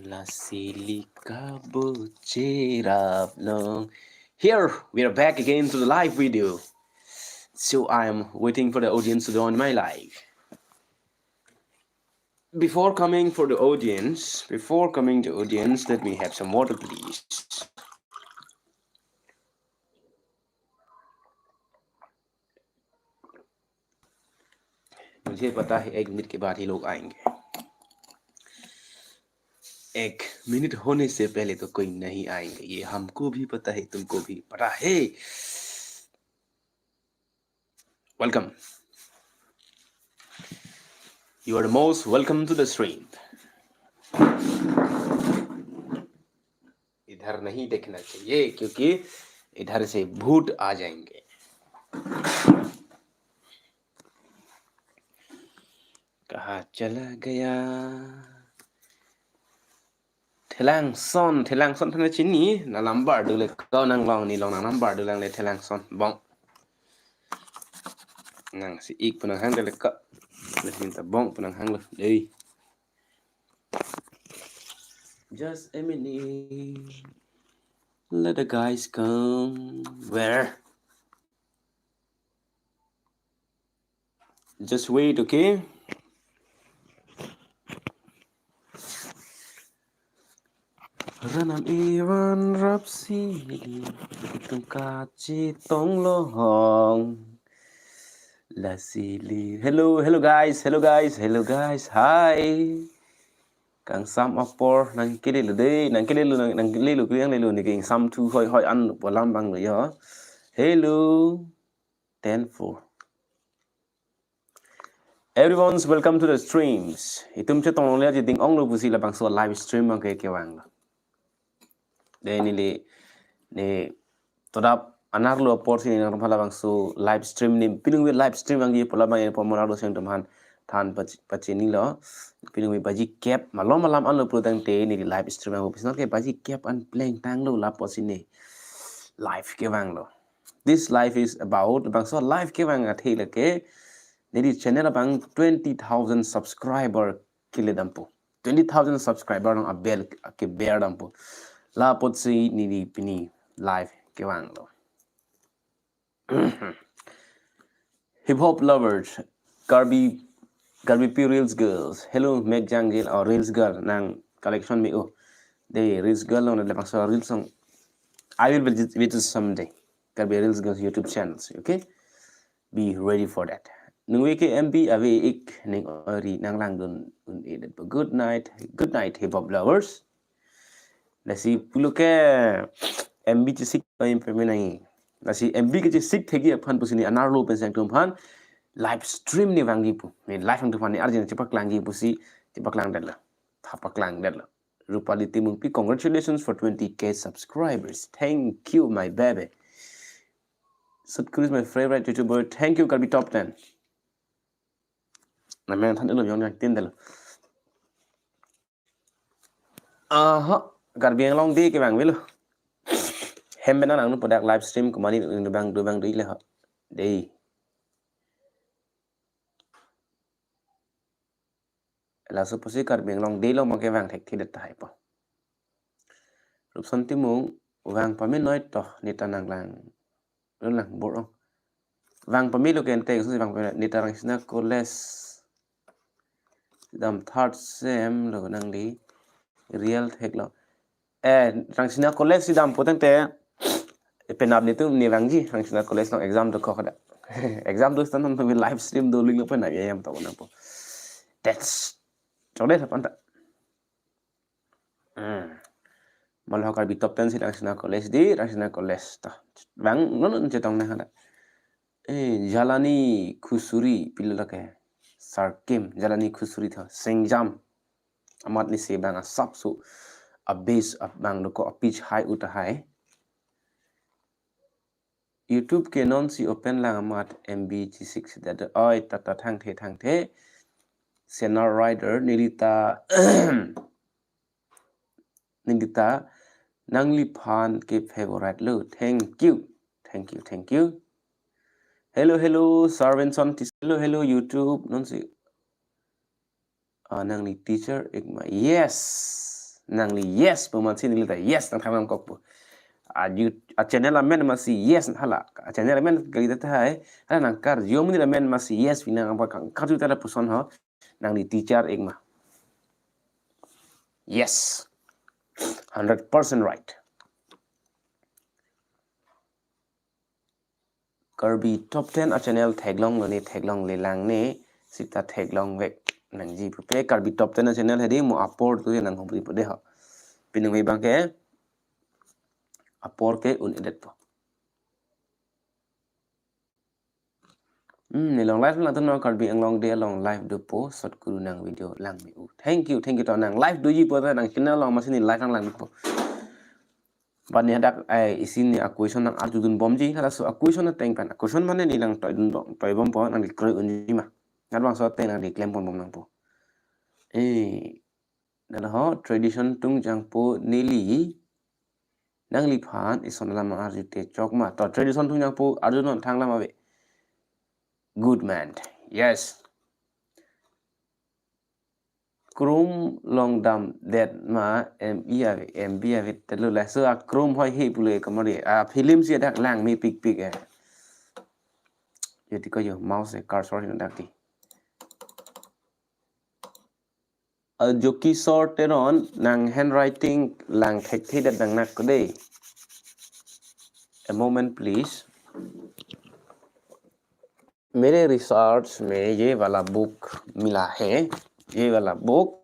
La Silica Bucera long. Here we are back again to the live video. So I am waiting for the audience to join my live. Before coming to audience, let me have some water, please. मुझे पता है 1 minute के बाद ही लोग आएंगे. 1 minute होने से पहले तो कोई नहीं आएंगे. ये हमको भी पता है, तुमको भी पता है. Welcome. You are most welcome to the stream. इधर नहीं देखना चाहिए क्योंकि इधर से भूत आ जाएंगे. कहाँ चला गया Thelang son thana chini na lambar du le kau nang long ni long nang lambar du lang le thelang son bong nang si ik punang hang le ka le minta bong punang hang le dei. Just a minute, let the guys come. Where? Just wait, okay? Ranam Iran Rapsi Tungkachi Tong Lohong La Sili. Hello guys, hi. Kang sam apor nang kili lu dei, nang kili lu kuyang le lu ni king sam tu hoi an po lam bang lu yo. Hello. 10-4. Everyone's welcome to the streams. Itum che tong le ji ding ong lu busi la bang so live stream ang ke wang la. De ni le ne todap anar lu apor si nang phala bang so live stream ni pilung we live stream ang ye pola bang po mona lo seng tamhan than pachi ni lo pilung we baji cap malom malam an lo prodang te ni live stream ang office ke baji cap an playing tang lo la posine live ke wang lo. This live is about bang so live ke wang a thela ke Neri channel bang 20,000 subscriber kile dampo 20,000 subscriber ng abel ke bear dampo la pot si ni pini live ke wang lo. Hip hop lovers, Garby P Reels girls. Hello Meg Jangjil or Reels girl nang collection me oh the Reels girl on the bang so Reels song. I will visit someday. Garby Reels girls YouTube channels. Okay, be ready for that. Nungwe ke MB ave ik ning ori nang lang dun edit. Good night hip hop lovers. Let's see pulo ke MB chisik pa implement nai. Let's see MB ke chisik thegi aphan pusini anarlo pensang tum phan live stream ni wangi pu. Me live ang tupani arjin chipak langi pusi chipak lang dalla. Thapak lang dalla. Rupali Timung P, congratulations for 20k subscribers. Thank you my baby. Sutkur is my favorite YouTuber. Thank you Kalbi top 10. Namanya than lo yong yang tin dal. Garbi yang long di ke bang wil. Hem bena nang nu product live stream ko mani du bang dui le ha. Dei. La suppose garbi yang long di lo ma ke bang thek thi det tai pa. Rup son Timung vang pa min noi to ni tanang lang. Lo lang bor. Vang pa mi lo ken te so vang pa ni tarang sina ko les dam third sem lo nang di real thek lo rangsina college si dam potang te penab ni tu ni rangji rangsina college no exam to khokada exam do stan to live stream do ling lo pa na yam to na po that's chode sapan ta mal hokar bi top 10 si rangsina college ta bang no chetong na hada jalani khusuri pilala ke Sarkim jalani khusuri tha sengjam amat ni se bang sap su a base of bang lo ko a pitch high uta high YouTube ke non si open lang amat MB6 that oi tata thang the Sena Rider Nilita Nangli Phan ke favorite lo. Thank you hello Sarvenson hello YouTube non si Nangli teacher igma yes nang li yes pu ma sin li ta yes nang tham kok pu a channel a men ma si yes hala a channel a men kali ta hai hala nang kar yom ni la men ma si yes fi nang ba ka tu ta la pu son ho nang li teacher ek ma yes 100% right Kirby top 10 a channel thaglong lo ni thaglong le lang ne sita thaglong vek nang ji pu pe Kirby top 10 a channel hedi mo upload tu nang hom ri pu de ha pinung mai bang ke upload ke un edit po ni long live lang tu no Kirby ang long de long live do po sot guru nang video lang mi u thank you to nang live do ji po ta nang channel long ma sin live lang po But ni hadak ai isin ni question nang arjudun bomji hala so question na teng pan question mane ni lang toy dun toy bom po nang kroi unji ma ngat bang so teng nang di claim pom bom nang po dan ho tradition tung jang po nili nang li phan ison lama arjute chok ma to tradition tung jang po arjun thang lama be good man yes Chrome long dam that ma em bia vit telu la so a Chrome hoi he pule kamari a film sia dak lang mi pik jadi ko yo mouse e cursor hin dak ti a joki sorted on nang handwriting lang thek thi dat dang nak ko de a moment please मेरे research में ये वाला book मिला है ये वाला book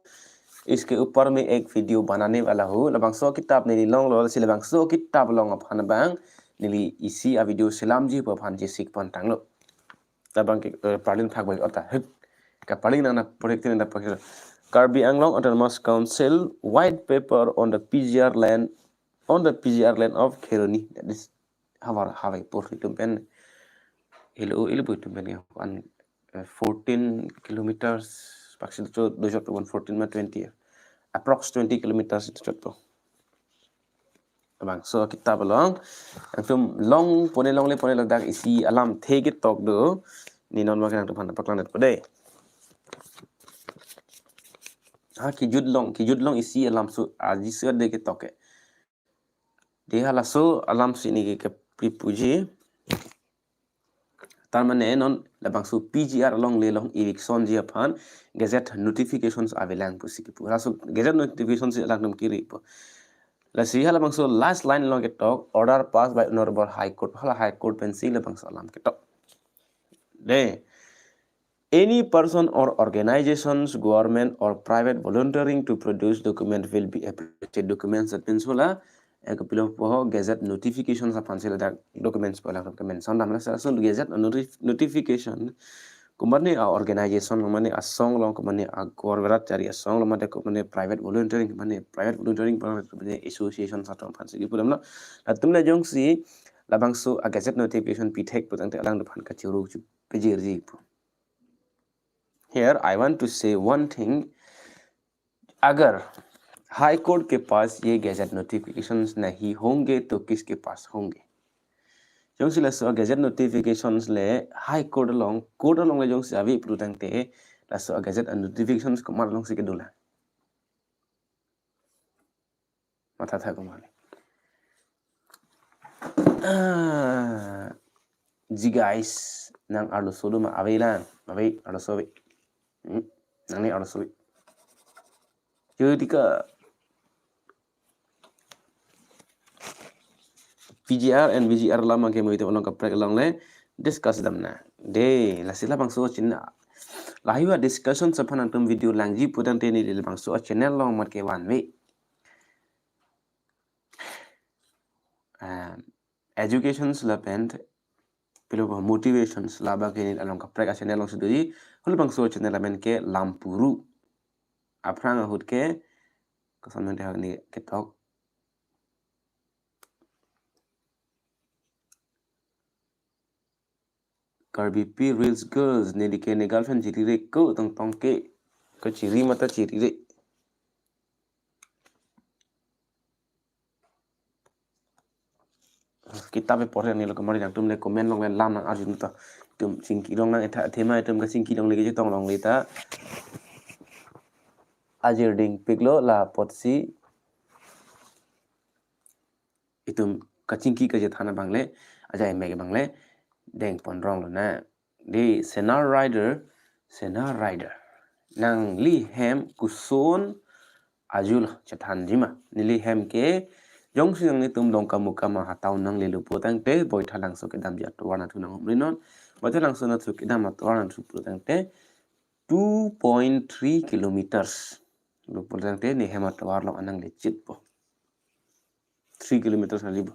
इसके ऊपर में एक वीडियो बनाने वाला हूँ labang so kitab nili long lo si labang so kitab long aphan bang nili isi a video selam ji pa phan ji sik pan tang lo labang ke parlin phak bai ota hit ka parlin na project na pa Kirby Anglong Autonomous Council white paper on the PGR land of Kheroni that is how I put it to pen ilu tu ben an 14 kilometers paksil to 14 ma 20 approx 20 kilometers itu to bang so kita belong antum long pone le dak isi alam thege tok do ni non ma kan tu pan paklan net pade ki jud long isi alam so aji se de ke tok de hala so alam sini ke pripuji Tarmane non labang su PGR long le long eviction ji aphan gazette notifications avelang pu sikipu rasu gazette notifications lang nam kiri po la si hala bang so last line long ke talk order passed by honorable high court hala high court pencil bang so lam ke talk de any person or organizations government or private volunteering to produce document will be appreciated documents that pencil ek pilo po gazette notifications upon sila da documents po lang document sound amna sa so gazette notification kumani a organization kumani a song long kumani a government chari a song long mate kumani private volunteering kumani association sa tom phan sigi pulam na tumna jong si labang so a gazette notification pithek putang te alang phan ka churu chu pejir ji here I want to say one thing agar high court के पास ये gadget notifications नहीं होंगे तो किसके पास होंगे जोंसी लसो gadget notifications ले high court लोंग ले जोंसी अभी प्रुतंगते लसो गैजेट नोटिफिकेशंस को मार लोंग से के दुला माथा था Kumar ji guys nang arlo solo ma avelan abai arlo sobe nang ni arlo sobe jadi ka PGR and VGR lama ke mo ito long ka prek long le discuss them na de la sila bang so chin lahiwa discussion sa phan tum video lang ji putan te ni le bang so channel long mat ke wan we educations la pent pilo motivations la ba ke ni along ka prek channel long su di hol bang so channel men ke lampuru aprang hut ke ko son men ni ke tok Kirby P reels girls ne dike ne girlfriend chiri re ko tong ke ko chiri mata chiri re kitab e pore ni lo kamari jang tum le comment long le lam nang arjun ta tum singki long nang etha thema tum ka singki long le ge tong long le ta ajir ding piglo la potsi kitum kachingki ka je thana bangle ajai mege bangle deng pon rong lo na di Senna Rider nang li hem kuson ajul chathan jima nili hem ke jong sing ni tum dong kamu kama hatau nang le lu potang te boy thalang so ke dam jat warna thu nang rinon boy thalang so na thu ke dam at warna thu potang te 2.3 kilometers lu potang te ni hem at warlo anang le chit po 3 kilometers na libo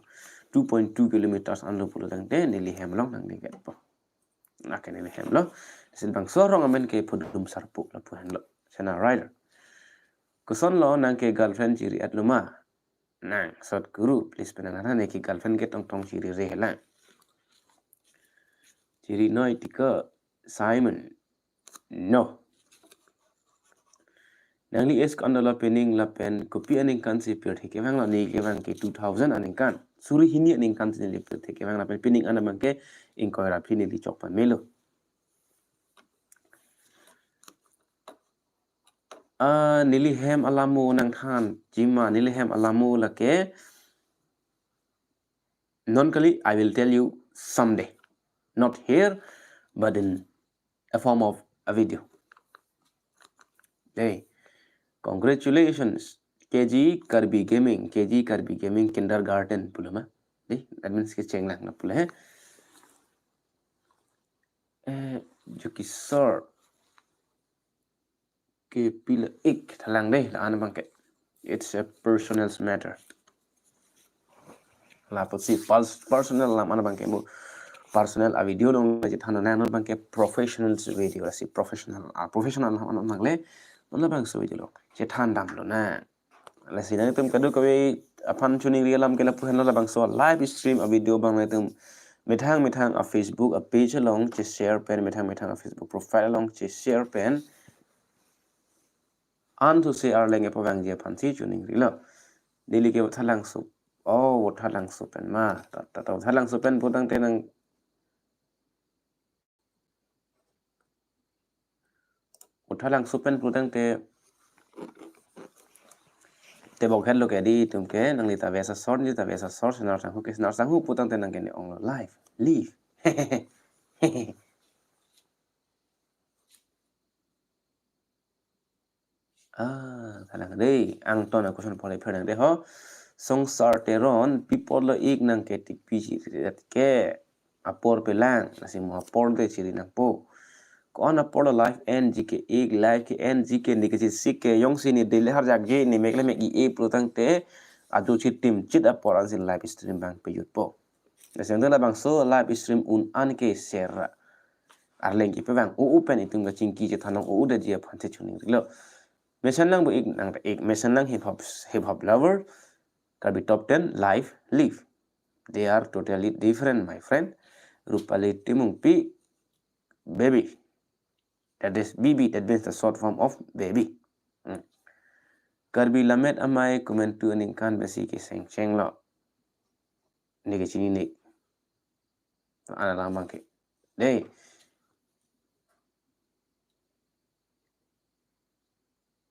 2.2 kilometers an lu potang te ni li hem long nang ni get po na ke ni hem lo sil bang so rong amen ke podum sarpu la pu hen lo Senna Rider kuson lo nang ke girlfriend ciri at luma nang sot guru please penangana ne ki girlfriend ke tong tong ciri re la ciri noi tika Simon no nang li es kan la pening la pen kopi aning kan si per theke wang la ni ke wang ke 2000 aning kan suri hini aning kan si le per theke wang la pen pening ana mang ke in ko ra phini li chok pan melo nili hem alamu nang than jima nili hem alamu la ke non kali I will tell you someday not here but in a form of a video hey congratulations KG Kirby Gaming kindergarten pula ma that means ke cheng lang na pula hai जो कि sir के pila ik thalang deh la ana bangke it's a personal matter la posi personal la ana bangke mu personal a video dong la jithana na no bangke professional video si professional ana mangle non la bang so video lo je than dam lo na la sina tum kadu kawe apan chuni rialam ke la puhan la bang so live stream a video bang la tum mithang a Facebook a page along che share pen mithang a Facebook profile along che share pen an to se ar lenge po bang je phan si chuni rila dili ke thalang so thalang so pen ma ta thalang so pen potang tenang thalang so pen potang te bok hello ke di tum ke nang li ta vesa sort na sang hu potang tenang ke ni on live live thalang dei ang ton a question pole phadang de ho songsar teron people lo ik nang ke tik pi chi ke apor pelang nasi mo apor de chiri nang po kon apor live and gk ik live ke and gk ni ke sik ke yong sini de le har jak je ni mekle me i e protang te adu chi tim chit apor an sin live stream bang pe yut po nasi ngda bang so live stream un an ke share arleng ki pe bang u pen itung ga ching ki je thanong u de je phan te chuni lo mission lang bu ik mission lang hip hop lover Kirby top 10 live live they are totally different my friend Rupali Timung P baby that is BB that means the short form of baby Kirby lamet amai comment tu aning kan besi ke seng lo ni ke chini ni ana lamang ke dei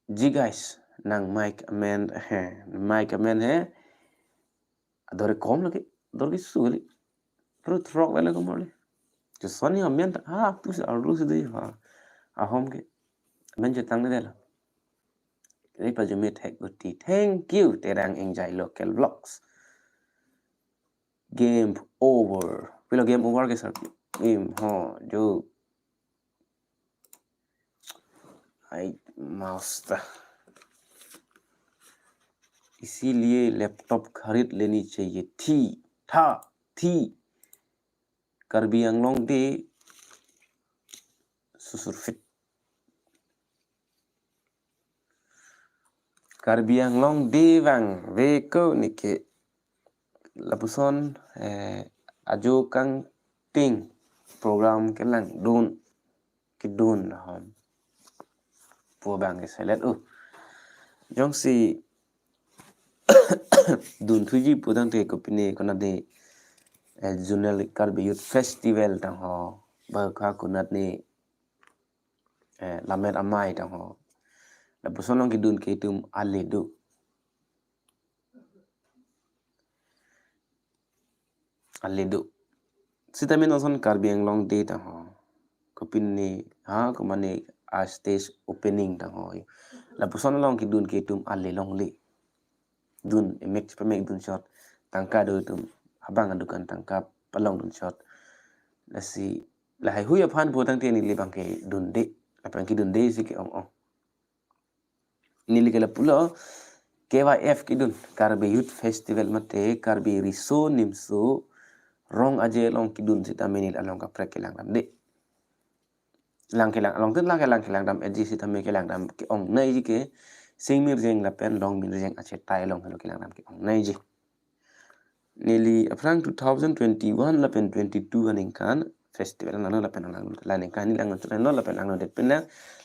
जी guys nang mic amen he adore kom lagi adore ki suli pro trok vele ko mole jo soni amen tu se aru se dei a hom ke men je tang de la ei pa jo me tag guti thank you terang enjoy local vlogs game over pilo game over ke sir ho jo I master इसीलिए laptop खरीद लेनी चाहिए थी Kirby Anglong di susurfit Kirby Anglong di bang veko nike lapuson ajo kang ting program kelang dun kidun hom po bang selet jong si dun thuji pudang te kopine kona de Junel Kirby Youth Festival tang ho ba kha kunat ni lamet amai tang ho la pusonong ki dun ke tum ale du Aledo. Sita min oson Karbi Anglong day tang ho. Kopin ni ha kumani a stage opening tang ho. La puson long ki dun ki tum ale long le. Dun emek pa mek dun shot. Tangka do tum habang adukan tangka palong dun shot. La si la hai huya phan po tang te ni le bang ke dun de. La pang ki dun de si ki ong. Ni le ke la pulo KYF ki dun Karbi Youth Festival mate Karbi Riso Nimso rong aje long ki dun sita menil along ka prek kelang dam de. Lang kelang along ten lang kelang dam eji sita me kelang dam ki ong nai ji ke sing mir jeng la pen long mir jeng ache tai long helo kelang dam ki ong nai ji. Nearly aprang 2021 la pen 22 aning kan festival na la pen lang la ning kan ni lang no la pen lang no det pen na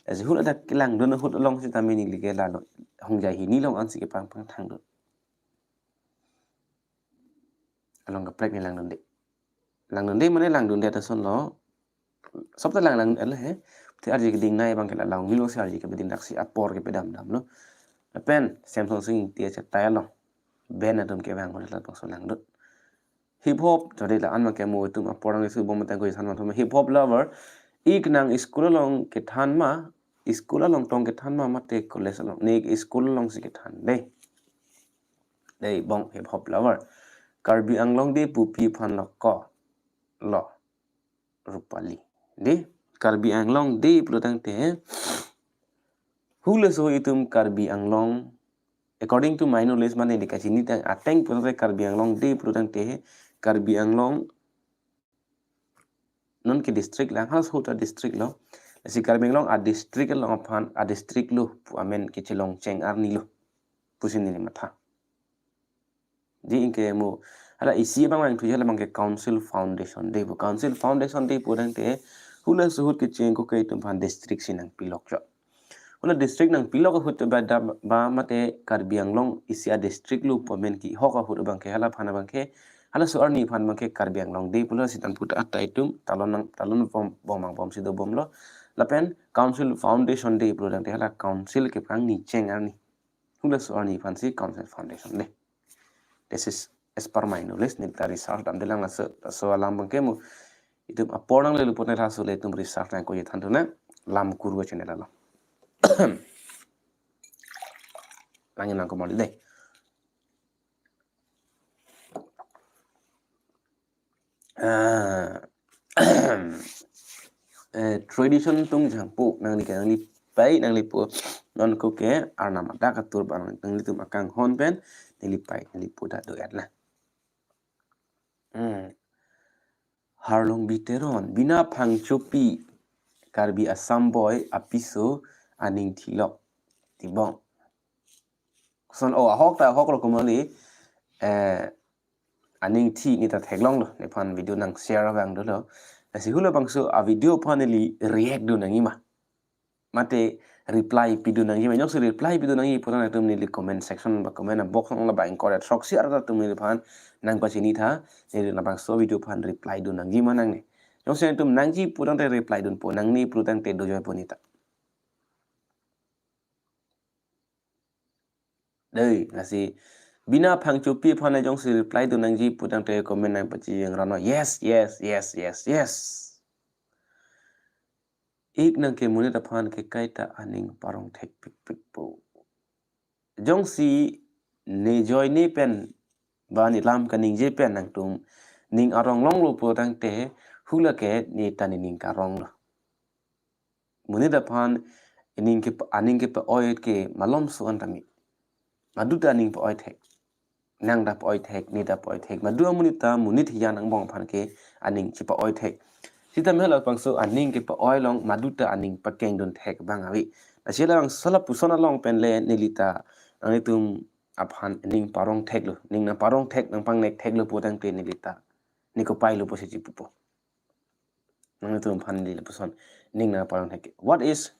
as hu da kelang don hu long sita menil li ke la lo hong jai hi ni long an si ke pang thang do. Along ka prek ni lang don de. Lang don de mane lang don de ta son lo sắp tới lang là hết thì ở cái đình này bằng cái là lòng video sẽ cái bên đặc sĩ apport cái bên đam nó pen Samsung sinh tia chặt tay lòng bên là cái vàng còn là bằng số lang đó hip hop cho đây là ăn mà cái mùi tụm apport cái sự bom một tay cái sản phẩm hip hop lover ik nang school long cái than mà school long tông cái than mà mất cái college long này school long sẽ cái than đây bong hip hop lover Karbi Anglong đi pupi phan lo co lo rupali di Karbi Anglong di pelutang te hula so itum Karbi Anglong according to my knowledge mane dikasih ni tang ateng pelutang Karbi Anglong di pelutang te Karbi Anglong non ke district lang has hota district lo si Karbi Anglong a district lo aphan a district lo pu amen ke chelong cheng arni lo pusin ni matha di inke mo ala isi bang ang tuja lamang ke council foundation de bu council foundation de purang te hula suhut ke cheng ko ke tum phan district sinang pilok jo hula district nang pilok hut ba mate Karbi Anglong isia district lu pomen ki hoka hut bang ke hala phana bang ke hala su arni phan bang ke Karbi Anglong de pula sitan puta atta itum talon bom sido bom lo lapen council foundation de purang te hala council ke phang ni cheng arni hula su arni phan si council foundation de. This is as per my knowledge ni ta research dam delang so alam bang kemu itu aporang le luput na so le tum research na ko yethan na lam kurwa channel la langin lang ko mali dai tradition tung jangpu nang ni pai nang lipu non ko ke arna mata ka tur bang nang litum akang hon pen ni pai ni lipu da do yat la harlong biteron bina phangchopi Karbi Assam boy apiso aning thilok tibong son ahok lo komali aning thi ni ta theklong lo ne phan video nang share bang do lo asi hula bangso a video paneli react do nangi ma mate reply pidu nangi ma nyok reply pidu nangi pura na tum ni comment section ba comment box ng la ba incorrect sok share ta tum ni phan nang pa sini tha ni la bangso video phan reply do nangi ma nang ne nyok se tum nangji purang te reply dun po nang ni purang te do joy ponita đây là gì bina phangchopi phana jong si reply do nangji purang te comment nang pa chi yang rano yes ik nang ke munita phan ke kaita aning parong thek pik po jong si ne joy ne pen ba ni lam kaning je pen nang tum ning arong long lo purang te hula ke ni tani ning karong lo munita phan aning ke pa oit ke malom su antami maduta aning pa oit thek nang da pa oit thek ni da pa oit thek madu munita munit hiyan ang bong phan ke aning chi pa oit thek sita mela pangso aning ke pa oil long maduta aning pa keng don thek bang awi asila bang sala pusona long pen le nilita ang itum aphan aning parong thek lo ning na parong thek nang pang nek thek lo potang te nilita niko pai lo po si pupo nang itum phan li puson ning na parong thek what is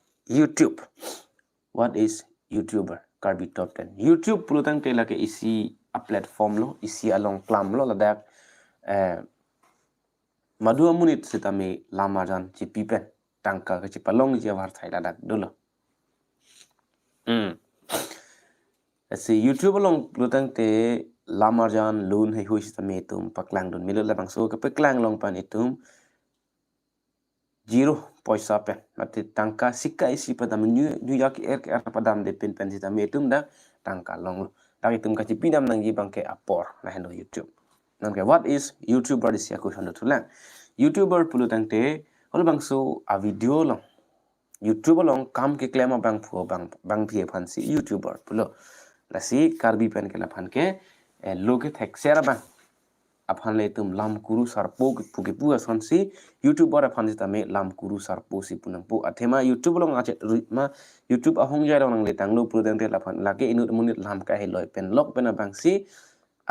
YouTuber Karbi top 10 YouTube pulutang te la ke isi a platform lo isi along plam lo la dak madua munit sitami lamajan ci pipen tangka ke ci palong ci war thai ladak dulu si YouTube long lutang te lamarjan lun hai hui sistem itum paklang dun milo labang so ke paklang long pan itum 0 pen mati tangka sika isi pada menyu yak er padam de pen sistem itum da tangka long tak itum kaci pinam nang bang ke apor na hendo YouTube nang ke what is YouTuber dis yaku hando tulang YouTuber pulu tangte hol bang so a video long YouTuber long kam ke klema bang phu bang phi phansi YouTuber pulo lasi karbi pen ke laphan ke loge thek sera bang aphan le tum lam kuru sarpo puke pu asansi YouTuber aphan jita me lam kuru sarpo si punang pu athema YouTube long ache ma YouTube ahong jai long le tang lo pru tangte laphan lage inut munit lam ka he loi pen lok pen bang si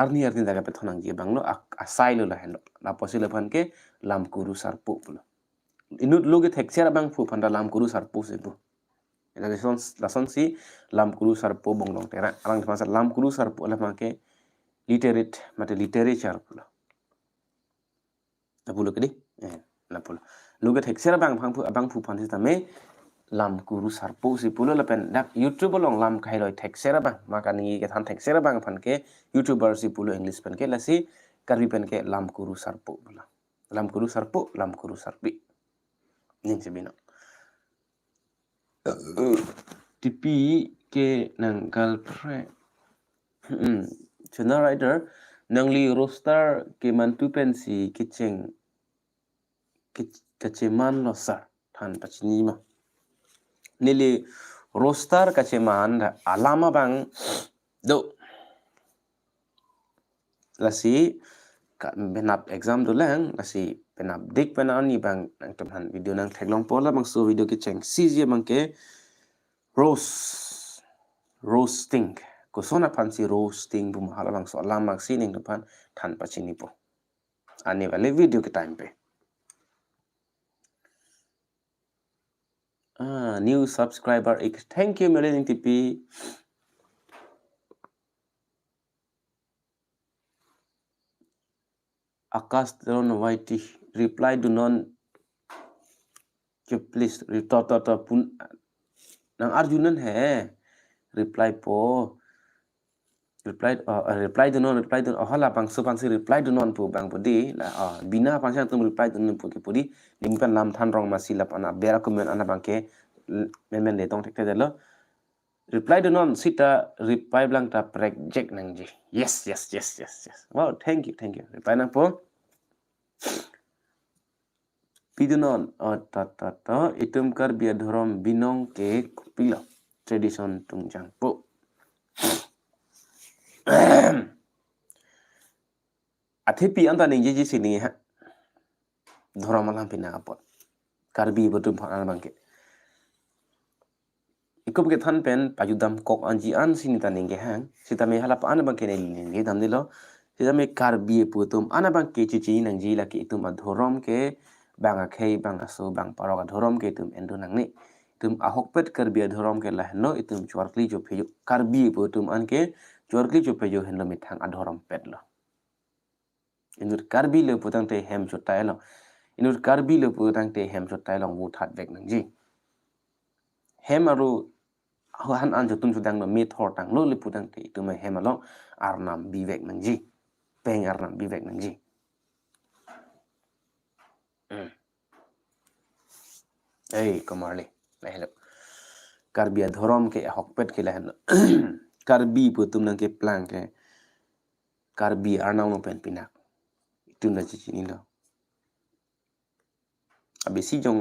arni daga pe thonang ji bang lo asai lo la hen la posi laphan ke lam kuru sarpo pulo inut loge thek sera bang pu phanda lam kuru sarpo se pu la son si lam kuru sarpo bonglong tera arang masa lam kuru sarpo la make literate mate literature pula na pula kedi na pula lugat heksera bang pu phansi tame lam kuru sarpo si pula la pen dak YouTube long lam kai loi heksera bang maka ni ke than heksera bang phan ke YouTuber si pula English pen ke la si karbi pen ke lam kuru sarpo pula lam kuru sarpi ning sebina tipi ke nang galpre channel writer nangli roster ke mantu pensi kicheng kacheman lo sar than pachni ma nili roster kacheman alama bang do lasi benap exam do lang lasi benap dik penani bang nang tamhan video nang theglong pola bang so video kicheng CJ bang ke roasting kusona pansi roasting bu mahala bang so lamak sining depan than pachini po ani wale video ke time pe new subscriber thank you Melanin TP Akash Don YT reply do non please pun nang Arjunan hai reply do non hala pangsi reply do non pu bang pudi la bina pangsang tum reply do non pu ke pudi nimpan lam than rong masila pana bera comment ana bangke men le tong thek lo reply do non sita reply blang ta project nang ji yes wow thank you reply nang po pidunon itum kar bia dhorom binong ke pila tradition tungjang po athepi anta ning ji sini ha dhorom alam pina apot karbi botum phana bangke ikup ke than pen pajudam kok anji an sini taning ke hang sita me hala pa ana bangke ne ning dam dilo sita me karbi putum ana bangke chichi nang ji la ki itum adhorom ke bang akhei bang aso bang parok adhorom ke itum endo nang ni itum ahok pet karbi adhorom ke la no itum chwarkli jo phejo karbi putum an ke chwarkli jo phejo hendo mithang adhorom pet lo inur karbi le putang te hem chotai lo inur karbi le putang te hem chotai lo mu that vek nang ji hem aru han an jotum sudang no me thor tang lo le putang te itum hem lo arnam bivek nang ji peng arnam bivek nang ji Kamarli lahelo karbi adhorom ke hokpet ke lahelo karbi putum nang ke plan ke karbi arnaw no pen pinak itu na chichi ni lo abisi jong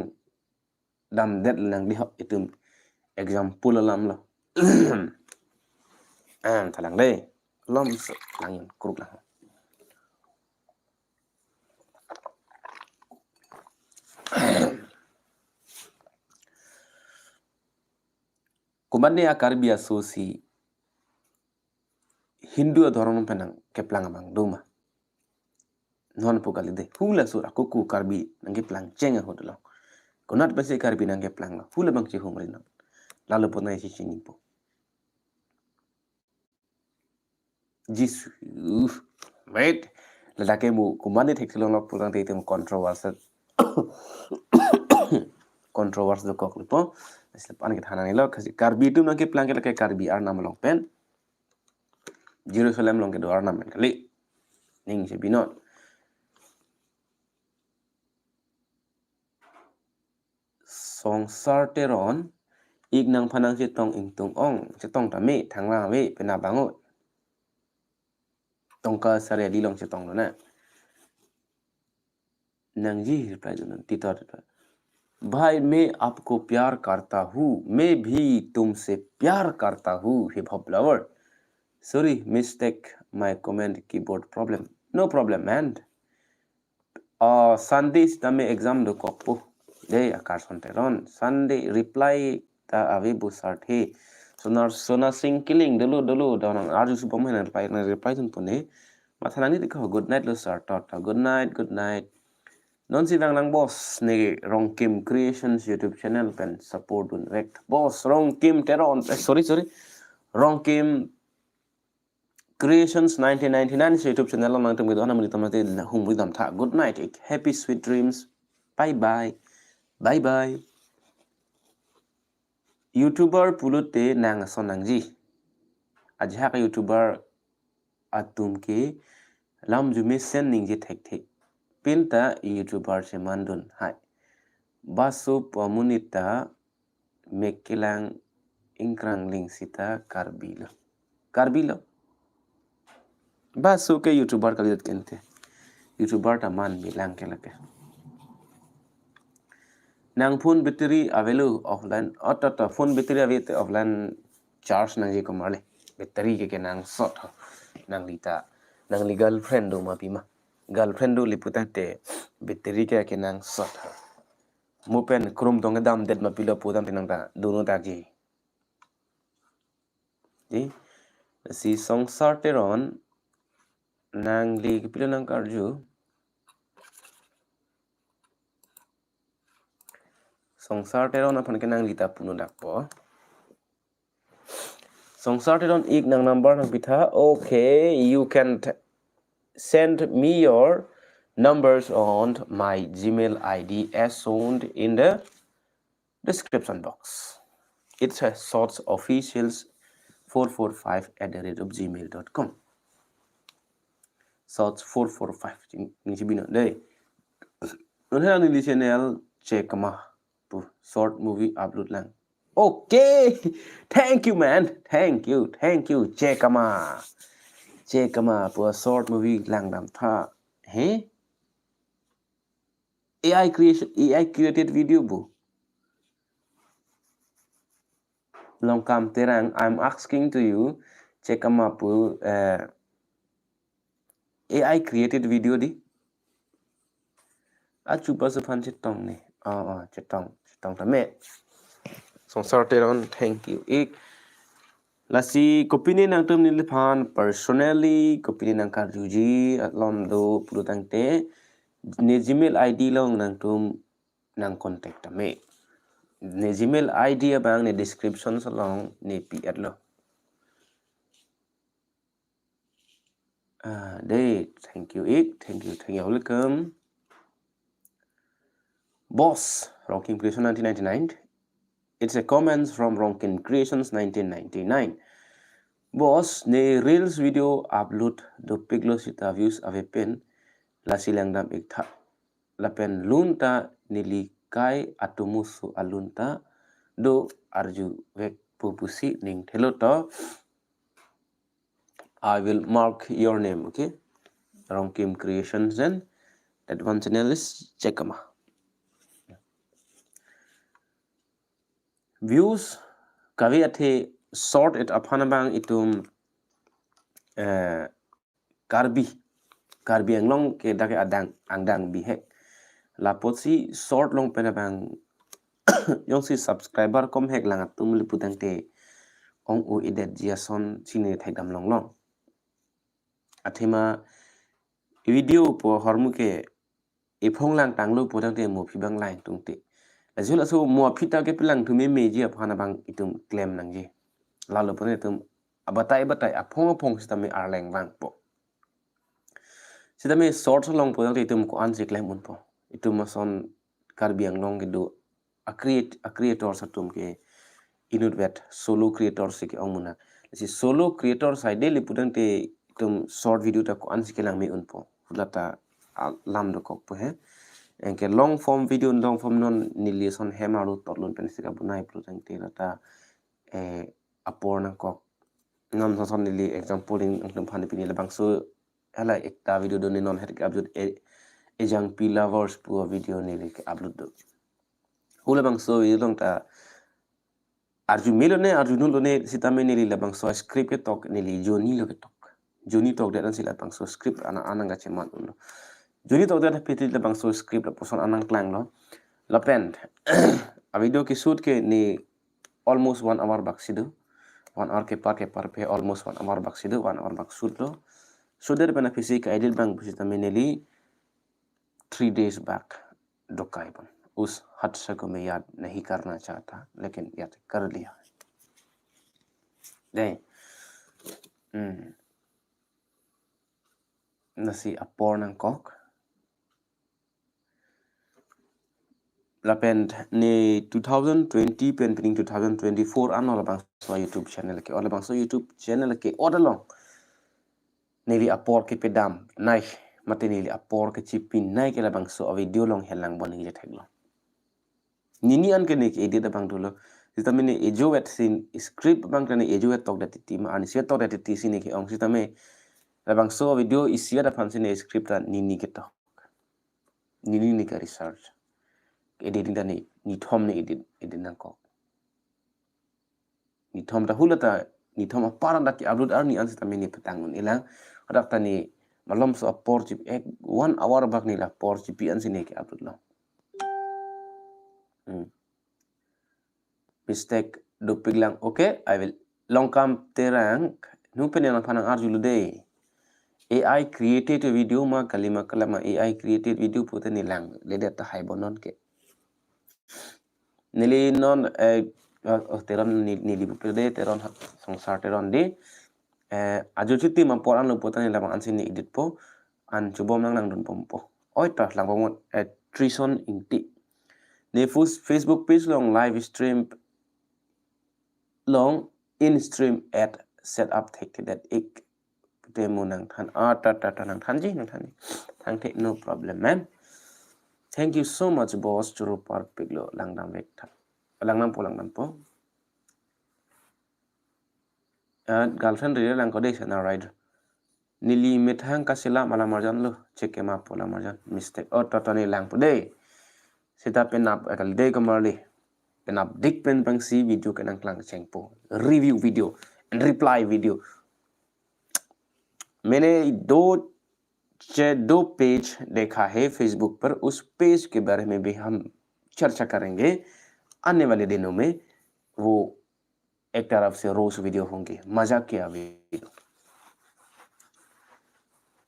dam det nang di hok itu example lam lo thalang dei lom lang kruk lah kumanne karbi asosi Hindu adhorom penang keplang bang duma non pokali de hula sura kuku karbi nang keplang chenga hodlo konat base karbi nang keplang hula bang chi humri no lalu ponai chi chini po jisu wait ladake mu kumani thekilong lok pulang te tem controversial do kok lipo pan ke thana ni lo karbi tu nang keplang ke karbi ar nam long pen Jerusalem long ke do ornament kali ning se binot song sarteron ik nang phanang se tong ing tung ong se tong ta me thang la we pena bangot tong ka sare di long se tong lo na nang ji reply do tita भाई मैं आपको प्यार करता हूँ मैं भी तुमसे प्यार करता हूँ hip hop lover sorry mistake my comment keyboard problem no problem man Sunday tame exam do kopo de akar sonteron Sunday reply ta avi busarte sona sing killing dulu down arju subom reply tun pune mathanani dikho good night lo sir ta good night non si lang boss ni Rong Kim Creations YouTube channel pen support dun rect boss Rong Kim teron sorry Rong Kim Creations 1999 YouTube channel lang tum gido na mali tamate hum widam tha good night happy sweet dreams bye bye YouTuber pulute nang sonangji ajha ka YouTuber atum ke lam jume sen ningje thek pinta YouTuber se mandun hai basu pamunita mekilang ingkrang ling sita karbilo basu ke YouTuber kaliat kente YouTuber ta man bilang ke lake nang phone battery avelu offline atata phone battery avete offline charge nang je ko male battery ke nang short nang lita nang li girlfriend do ma pima girlfriend do liputate battery ke nang short mupen krum dong dam det ma pilo podam pinang ta dono ta ji si song sarteron nang li pilo nang karju song sarteron aphan ke nang lita puno dakpo song sarteron ik nang number nang pitha okay you can send me your numbers on my Gmail ID as shown in the description box. It's a sorts officials 445@gmail.com. Sorts 445 ni sibino day. Unha ni channel check ma pu short movie upload lang. Okay, thank you man, thank you check ma pu short movie lang dam tha he AI created video bu long kam terang I'm asking to you check up AI created video di achu pas fan chitong ni chitong tame song sarteron thank you ik lasi kopini nang tum ni fan personally kopini nang karjuji atlom do pulutang te ni Gmail ID long nang tum nang contact tame ni Gmail ID abang ni description salong ni pi atlo day thank you welcome boss Rong Kim Creations 1999 it's a comments from Rong Kim Creations 1999 boss ne reels video upload do piglo sita views ave pen la silang dam ikta la pen lunta nilikai atumusu alunta do arju vek pupusi ning theloto I will mark your name okay Rong Kim Creations and that one channel is checkama views kavi athe sort it aphana bang itum karbi anglong ke dake andang bi he la posi sort long pena bang yong si subscriber kom hek lang tum liputang te ong u idet jiason sine thekdam long athema video po hormuke iphong lang tanglo podang te mo phibang lai tungte azula so mo phita ke pilang thume meji aphana bang itum claim nang ji lalo pone tum abatai aphong sistame arleng bang po sidame short long podang te itum ko ansi claim un po itum son karbi anglong ke do a creator satum ke inut vet solo creator sik ongmuna si solo creator sai daily putante tum short video ta ko an sikelang mi unpo hulata lam do ko po he enke long form video long form non nilison hemaru totlon pen sika bunai putante rata aporna ko non son nili example in tum phani pini labang so hala ekta video do non het upload ejang pi lovers pu video nili upload do hula bang so ilong ta arju melone arju nulone sitame nili labang so script tok nili joni lo joni tok dan sila bang so script anang ga cheman uno joni tok dan piti labang so script la person anang klang lo lapend a video ki shoot ke ni almost 1 hour bak sido 1 hour ke par pe almost 1 hour bak sido 1 hour bak shoot lo so der bana pisi ka edit bang sitame nili 3 days back dokai ban उस हादसे को मैं याद नहीं करना चाहता लेकिन याद कर लिया deh nasi apor nang kok lapen ni 2020 pen pening 2024 an ola bang so YouTube channel ke odalong nili apor ke pedam nai mate nili apor ke chipin nai ke la bang so video long helang bon ngi theglo nini an ke nek edit bang dolo sitamene ejoet sin script bang tane ejoet tok dat ti ma an se tok dat ti sin ke ong sitame la bang so video isia da fansin script ta nini ke tok nini ni ka research editing ta ni thom ni edit nang ko ni thom ta hulata ni thom parang da ki upload ar ni an sitamene petangun ilang adak ta ni malom so apor chip 1 hour bak ni la por chip an sin ke upload lo mistake do piglang okay I will long kam terang nu penang panang arjulu de AI created video ma kalima kalama AI created video puta nilang lede ta hai bonon ke nili non teron nili pede teron songsar teron de aju chuti ma poran lo puta nilang ansin ni edit po an chubom nang don pompo oi ta lang pomot trison inti ne Facebook page long live stream long in stream at set up take that ik demo nang than ta nang than ji nang than thang the no problem man thank you so much boss churu par piglo langdam vek tha langnam po girlfriend re lang ko de sana right nili methang ka sila mala marjan lo check ma pola marjan mistake ta ni lang po de sita penap akal de kamarli penap dik pen bang si video ke nang klang cheng po review video and reply video मैंने दो page देखा है Facebook पर उस page के बारे में भी हम चर्चा करेंगे आने वाले दिनों में वो एक तरफ से रोज वीडियो होंगे मजाक किया वीडियो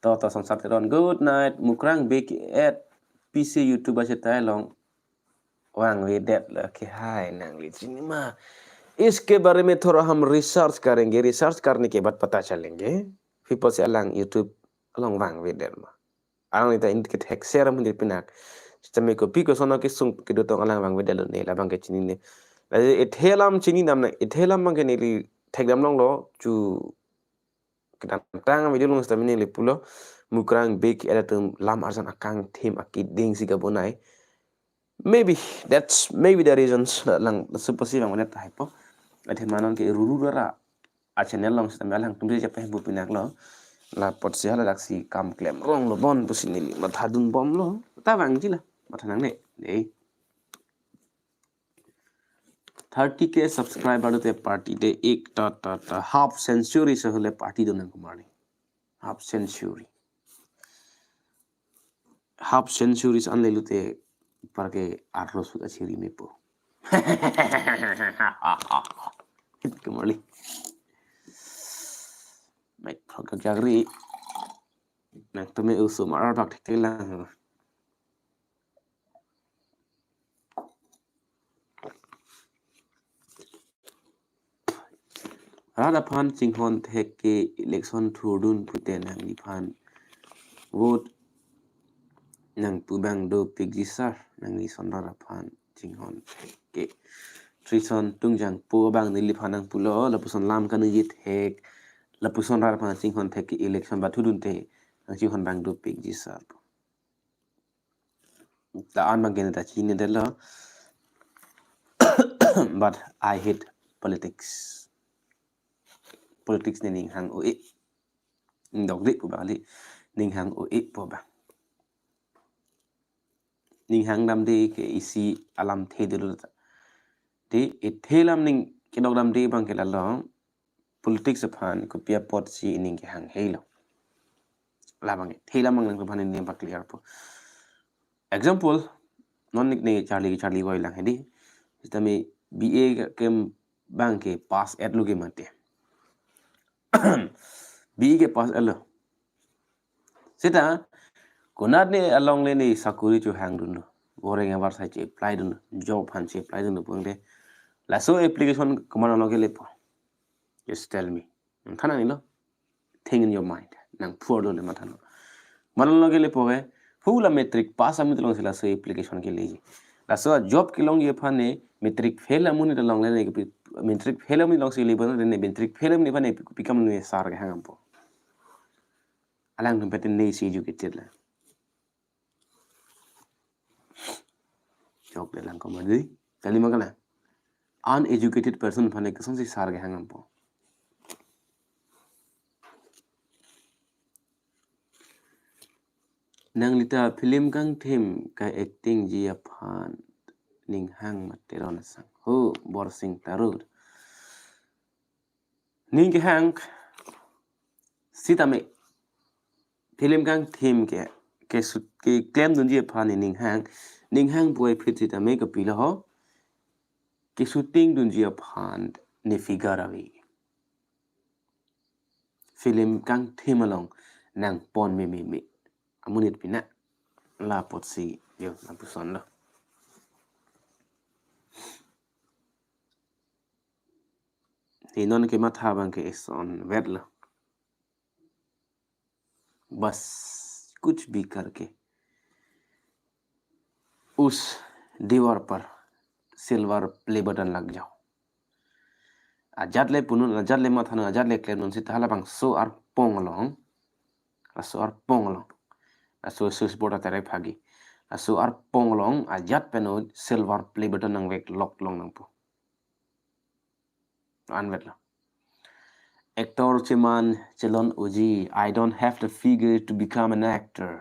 तो संसार तेरन गुड नाइट मुकरांग बेक एट पीसी यूट्यूब से तायलोंग वांग वे डेट लके हाय नांगली सिनेमा इसके बारे में थोड़ा हम रिसर्च करेंगे रिसर्च करने के बाद पता चलेंगे people sẽ lang YouTube along vang về đèn mà anh người ta indicate hack share mình đi pinak sistem ko pi ko sono ke sung ke do tong alang vang về đèn ne la bang ke chini ne la ethelam chini nam na ethelam bang ke ne li thek dam long lo chu ke dam tang video long sistem ne li pulo mukrang big editum lam arjan akang theme akiding siga bonai maybe the reasons lang supposi bang ne ta hypo athen manon ke ruru ra a channel long sistem alang tumri ja pe bu pinak lo la pot se hala daksi kam klem rong lo bon pusinili mathadun bom lo ta bang ji la mathanang ne de 30k subscriber te party de ek ta half century se hole party do nang kumari half century an le lute par ke arlo su achiri me po kumari mày không có cái gì nè tôi mới usum ở bạc thế là rada phan ching hon the ke election thudun pute nang ni phan vote nang pu bang do pigisar nang ni son rada phan ching hon ke Trison tungjang po bang nilipanang pulo lapuson lam kan yit hek lapuson rar pan sing hon thek election batudun te ang si hon bang do pig jisar the an bang ta chini de lo but I hate politics ni ning hang o e dog lit po bali ning hang o e po bang ning hang dam de ke isi alam the de lo de e thelam ning ke dog dam de bang ke la lo politics upon ko pia pot si ning ke hang helo la bang thelam mang lang pan ni ba clear po example non nik ne Charlie boy lang hedi istami BA ke bang ke pass at lu ke mate BA ke pass alo sita konat ne along le ni sakuri chu hang dun goreng abar sa che apply dun job han che apply dun pung de la so application kumana no ke le po just tell me thana ni lo thing in your mind nang poor do le matano manan lo ke le po ge fula metric pass amit long sila so application ke le la so job ke long ye phane metric fail amuni long le ne metric fail amuni long sila bon ne metric fail amuni phane pikam ne sar ge hangam po alang tum petin nei si educated la job le lang ko madi tali magala uneducated person phane kasong si sar ge hangam po nang lita film kang thim ka acting ji aphan ning hang materon sang ho bor sing tarud ning hang sitame film kang thim ke claim dun ji aphan ning hang boy phit sitame ka pila ho ke shooting dun ji aphan ne figure awi film kang thim along nang pon me amunit pina la pot si yo na puson lo non के matha bang के is on wet lo बस कुछ भी करके उस दीवार पर silver play button लग जाओ ajat le punun ajat le matha na ajat le claim non si thala bang so ar pong long so support atare phagi so ar pong long ajat peno silver play button nang vek lock long nang po anvet lo actor chiman chelon uji I don't have the figure to become an actor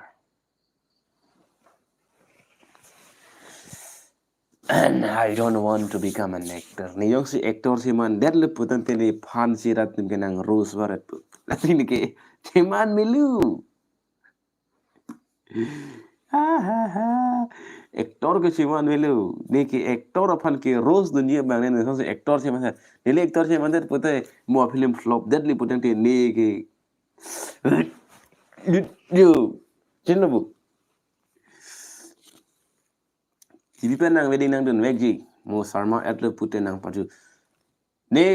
and I don't want to become an actor ni yong si actor chiman der le putan tele phan si rat nim kenang rose warat latin ke chiman milu actor ke chiman milu ni ke actor aphan ke rose dunia bang ne so actor chiman nile actor chiman der putai mo film flop deadly putan te ni ke yo chinabu TV pen nang wedding nang dun wegji mo sarma at le putai nang paju ne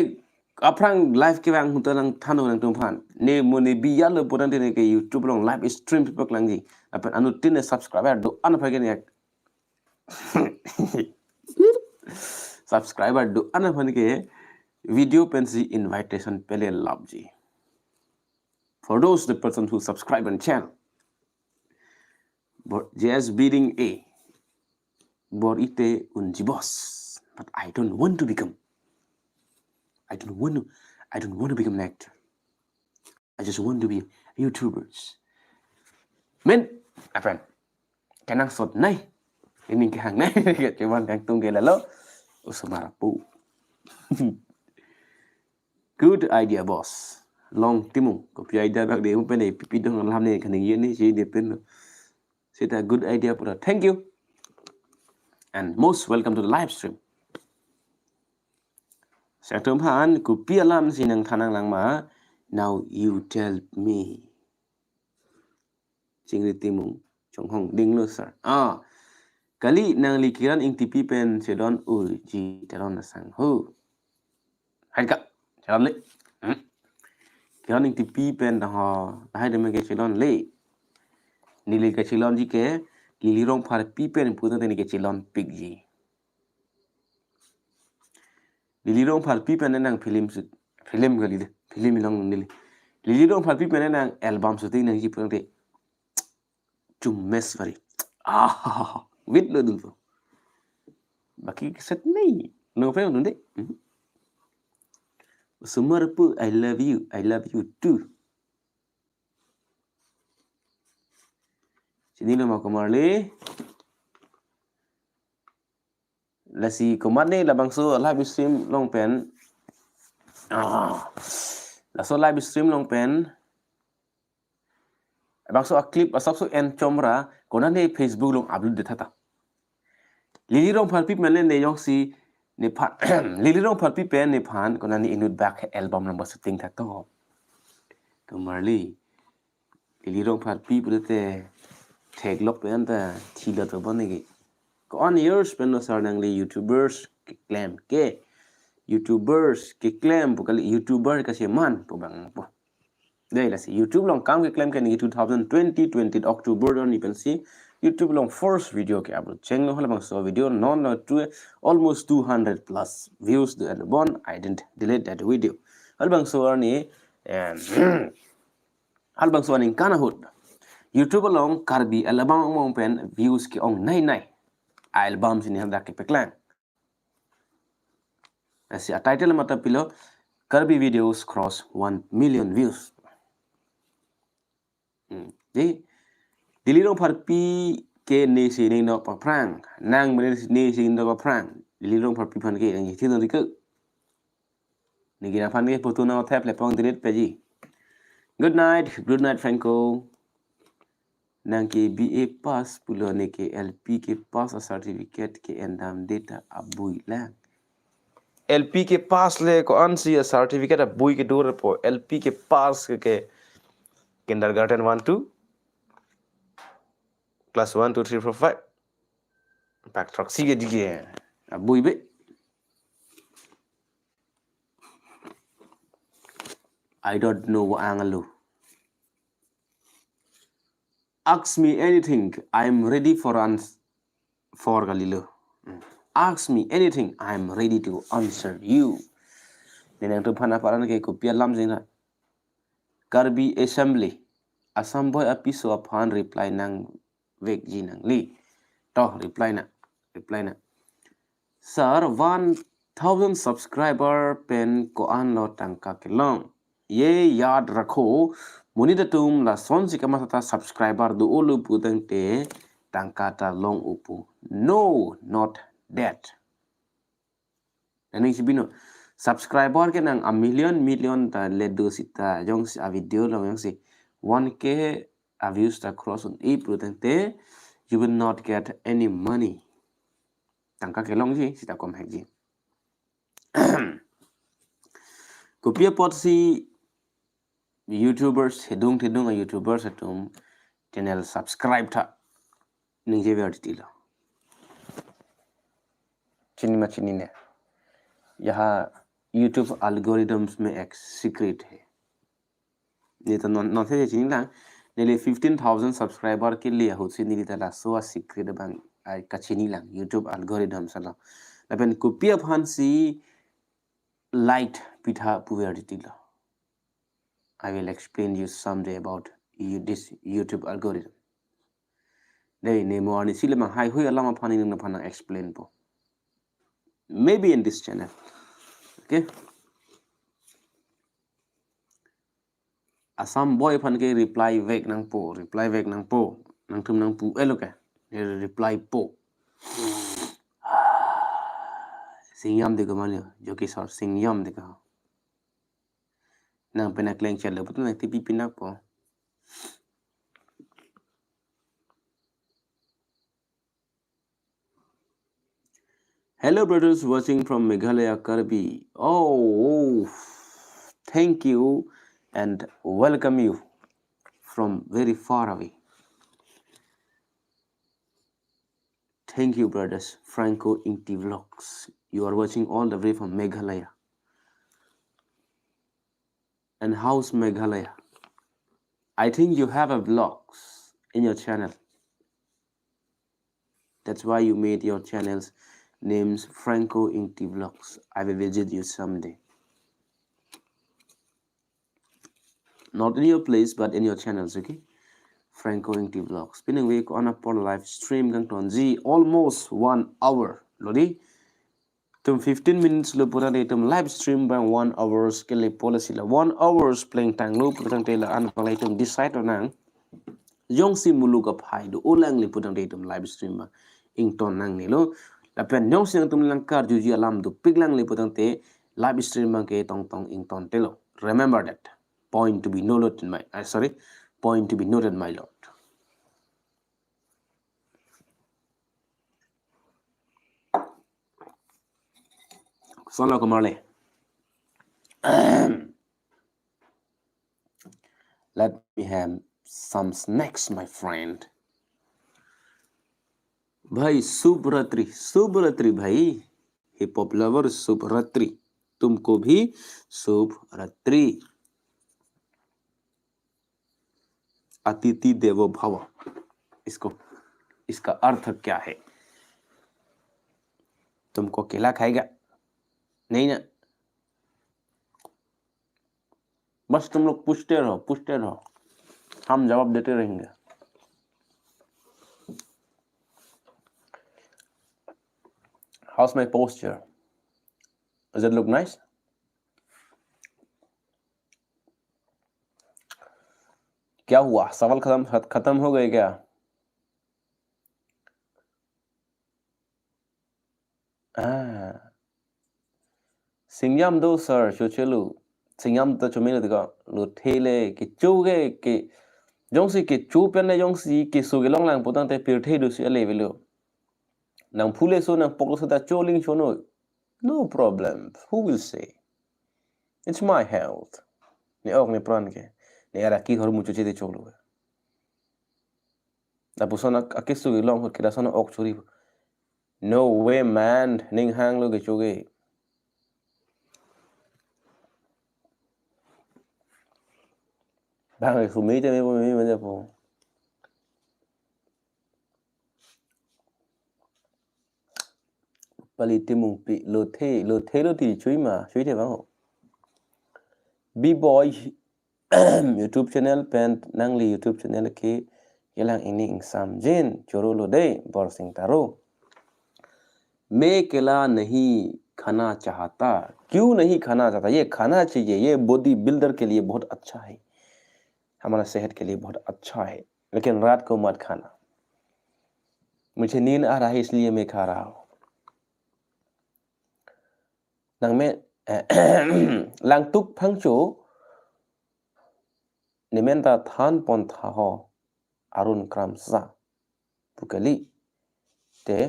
aprang live ke bang hutan nang thano nang tumpan ne mo ne biya le putan te ne ke YouTube long live stream people lang ji apan anu tin subscriber do an phage ne subscriber do an phane ke video pensi invitation pele love ji for those the person who subscribe on channel but just beating a bor ite unji boss but I don't want to become an actor I just want to be YouTubers men my friend kanang sot nai ini ke hang nai ke cuman kang tung ke lalo usumara pu good idea boss long timung ko pi idea bak de mu pen pipi dong lam ne kan yin ni si de pen sita good idea pura thank you and most welcome to the live stream sa tum han ku pi alam sinang thanang lang ma now you tell me chingri timung chong hong ding lo sir kali nang likiran ing tipi pen sedon ji teron na sang ho hai ka jalan le kiran ing tipi pen ho hai de me ke sedon le nili ke silon ji ke lilirong phar pi pen putan te ni ke silon pig ji Lili dong phal pi pen nang film kali de film long nili Lili dong phal pi pen nang album su ting nang ji pang de chum mes vari wit lo dul baki set nei no fe no de sumar pu I love you too sini lo ma komarle la si komane la bang so live stream long pen la so live stream long pen bang so a clip a so en chomra konane Facebook long upload de thata Lili rong phal pi mele ne yong si ne phan Lili rong phal pi pen ne phan konani inut back album number shooting tha to komarli Lili rong phal pi pute thek lok pen ta thila to banegi on years pen no sarnangli youtubers claim ke youtubers ke claim bukali youtuber ka se man to bang po dai la si youtube long kam ke claim ke ni 2020 october on you can see youtube long first video ke upload cheng no hala bang so video non to almost 200 plus views the album I didn't delete that video hal bang so ni hal bang so ni kana hut youtube long karbi album mong pen views ke ong nai album sini handa ke peklan asi a title mata pilo karbi videos cross 1 million views di dilirong parpi ke ne si ne no pa prang nang mene ne si no pa prang dilirong parpi phan ke ngi thi no dik ni gina phan ke putu na tap le pong delete peji good night Franco nang ke BA pass pulo ne ke LP ke pass a certificate ke endam data abui lang LP के पास ले को ansi a certificate of boy ke door po LP के पास के kindergarten 1 2 class 1 2 3 4 5 back truck sige dige a boy be I don't know what angalo ask me anything I'm ready for galilo ask me anything I'm ready to answer you nenang to phana paran ke ko pialam jina Karbi assembly Assam boy apiso upon reply nang vek ji nang li to reply na sir 1000 subscriber pen ko an lo tangka ke long ye yaad rakho munida tum la son si kama ta subscriber do olu pudang te tangka ta long upu no not that nani sibino subscriber ke nang a million ta ledo sita jong a video lo yang si 1k views ta cross on e prudente you will not get any money tangka ke long ji sita kom hek ji kopia pot si YouTubers hedung a YouTubers atum channel subscribe tha नीचे भी हटती लो चिनी ने यहाँ YouTube algorithms में एक secret है ये तो नॉन से चिनी ना नेले 15,000 सब्सक्राइबर के लिए होती नहीं तला सो a secret Bang I कचिनी lang YouTube algorithms अला लेकिन कुपिया फांसी light पिठा पुवे हटती लो I will explain you someday about this YouTube algorithm. Day name or ni sila mang hai hui alama pani nang napana explain po. Maybe in this channel. Okay. Assam boy pan ke reply vek nang po nang tum nang pu eloke reply po. Singyam de gamalyo joki sor singyam de ka. Nang penakleng chalo betul nang tipi pinak po. Hello brothers watching from Meghalaya Karbi. Oh, thank you and welcome you from very far away. Thank you brothers. Franco Inti Vlogs. You are watching all the way from Meghalaya. And how's Meghalaya? I think you have a vlogs in your channel. That's why you made your channels names Franco Inti Vlogs. I will visit you someday. Not in your place, but in your channels, okay? Franco Inti Vlogs. Pinning week on a live stream gang tonzi almost 1 hour. Lodi. Tum 15 minutes lo pura de tum live stream bang 1 hours ke le policy la 1 hours playing tang lo putang te la an pang tum decide onang yong si mulu ka phai do ulang le putang de tum live stream ba ing ton nang ni lo la pen yong sing tum lang kar ju ji alam do piglang le putang te live stream bang ke tong tong ing ton te lo. Remember that point to be noted in my point to be noted, my lord. Sala Kumale. Let me have some snacks, my friend. भाई शुभ रात्रि भाई hip hop lover शुभ रात्रि तुमको भी शुभ रात्रि अतिथि देवो भव इसका अर्थ क्या है तुमको केला खाएगा नहीं ना बस तुम लोग पूछते रहो हम जवाब देते रहेंगे how's my posture does it look nice क्या हुआ सवाल खत्म हो गए क्या Singyam do sir chochelu Singyam ta chomina diga lo thele ke choge ke jongsi ke chupen na jongsi ke suge long lang potang te pir the do si ale velo nang phule so nang poklo so ta choling chono no problem who will say it's my health ne ok ne pran ke ne ara ki hor mucho chete cholo da pusona akesu ge long ke da sona ok chori no way man ning hang lo ke choge bang su mi te me po pali timung pi lo the lo ti chui ma chui te bang ho B-boy YouTube channel pen nangli YouTube channel ke yelang ini insam jin choro lo de bor sing taro मैं केला नहीं खाना चाहता क्यों नहीं खाना चाहता ये खाना चाहिए ये बॉडी बिल्डर के लिए बहुत अच्छा है हमारा सेहत के लिए बहुत अच्छा है लेकिन रात को मत खाना मुझे नींद आ रहा है इसलिए मैं खा रहा हूं nang me lang tuk phang chu nimenta than pon tha ho arun kram sa pukali te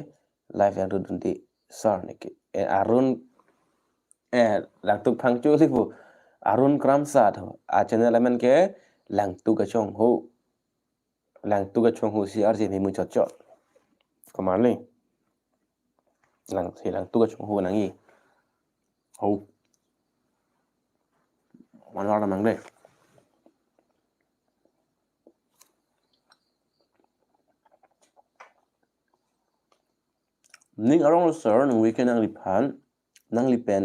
live yang dun di sar ne ke arun lang tuk phang chu si pu arun kram sa tho a channel amen ke lang tu ka chong ho si ar je me mu chot chot kaman le lang tu ka chong ho nang yi ho man war mang de ning arong sir nang weekend nang lipan nang lipen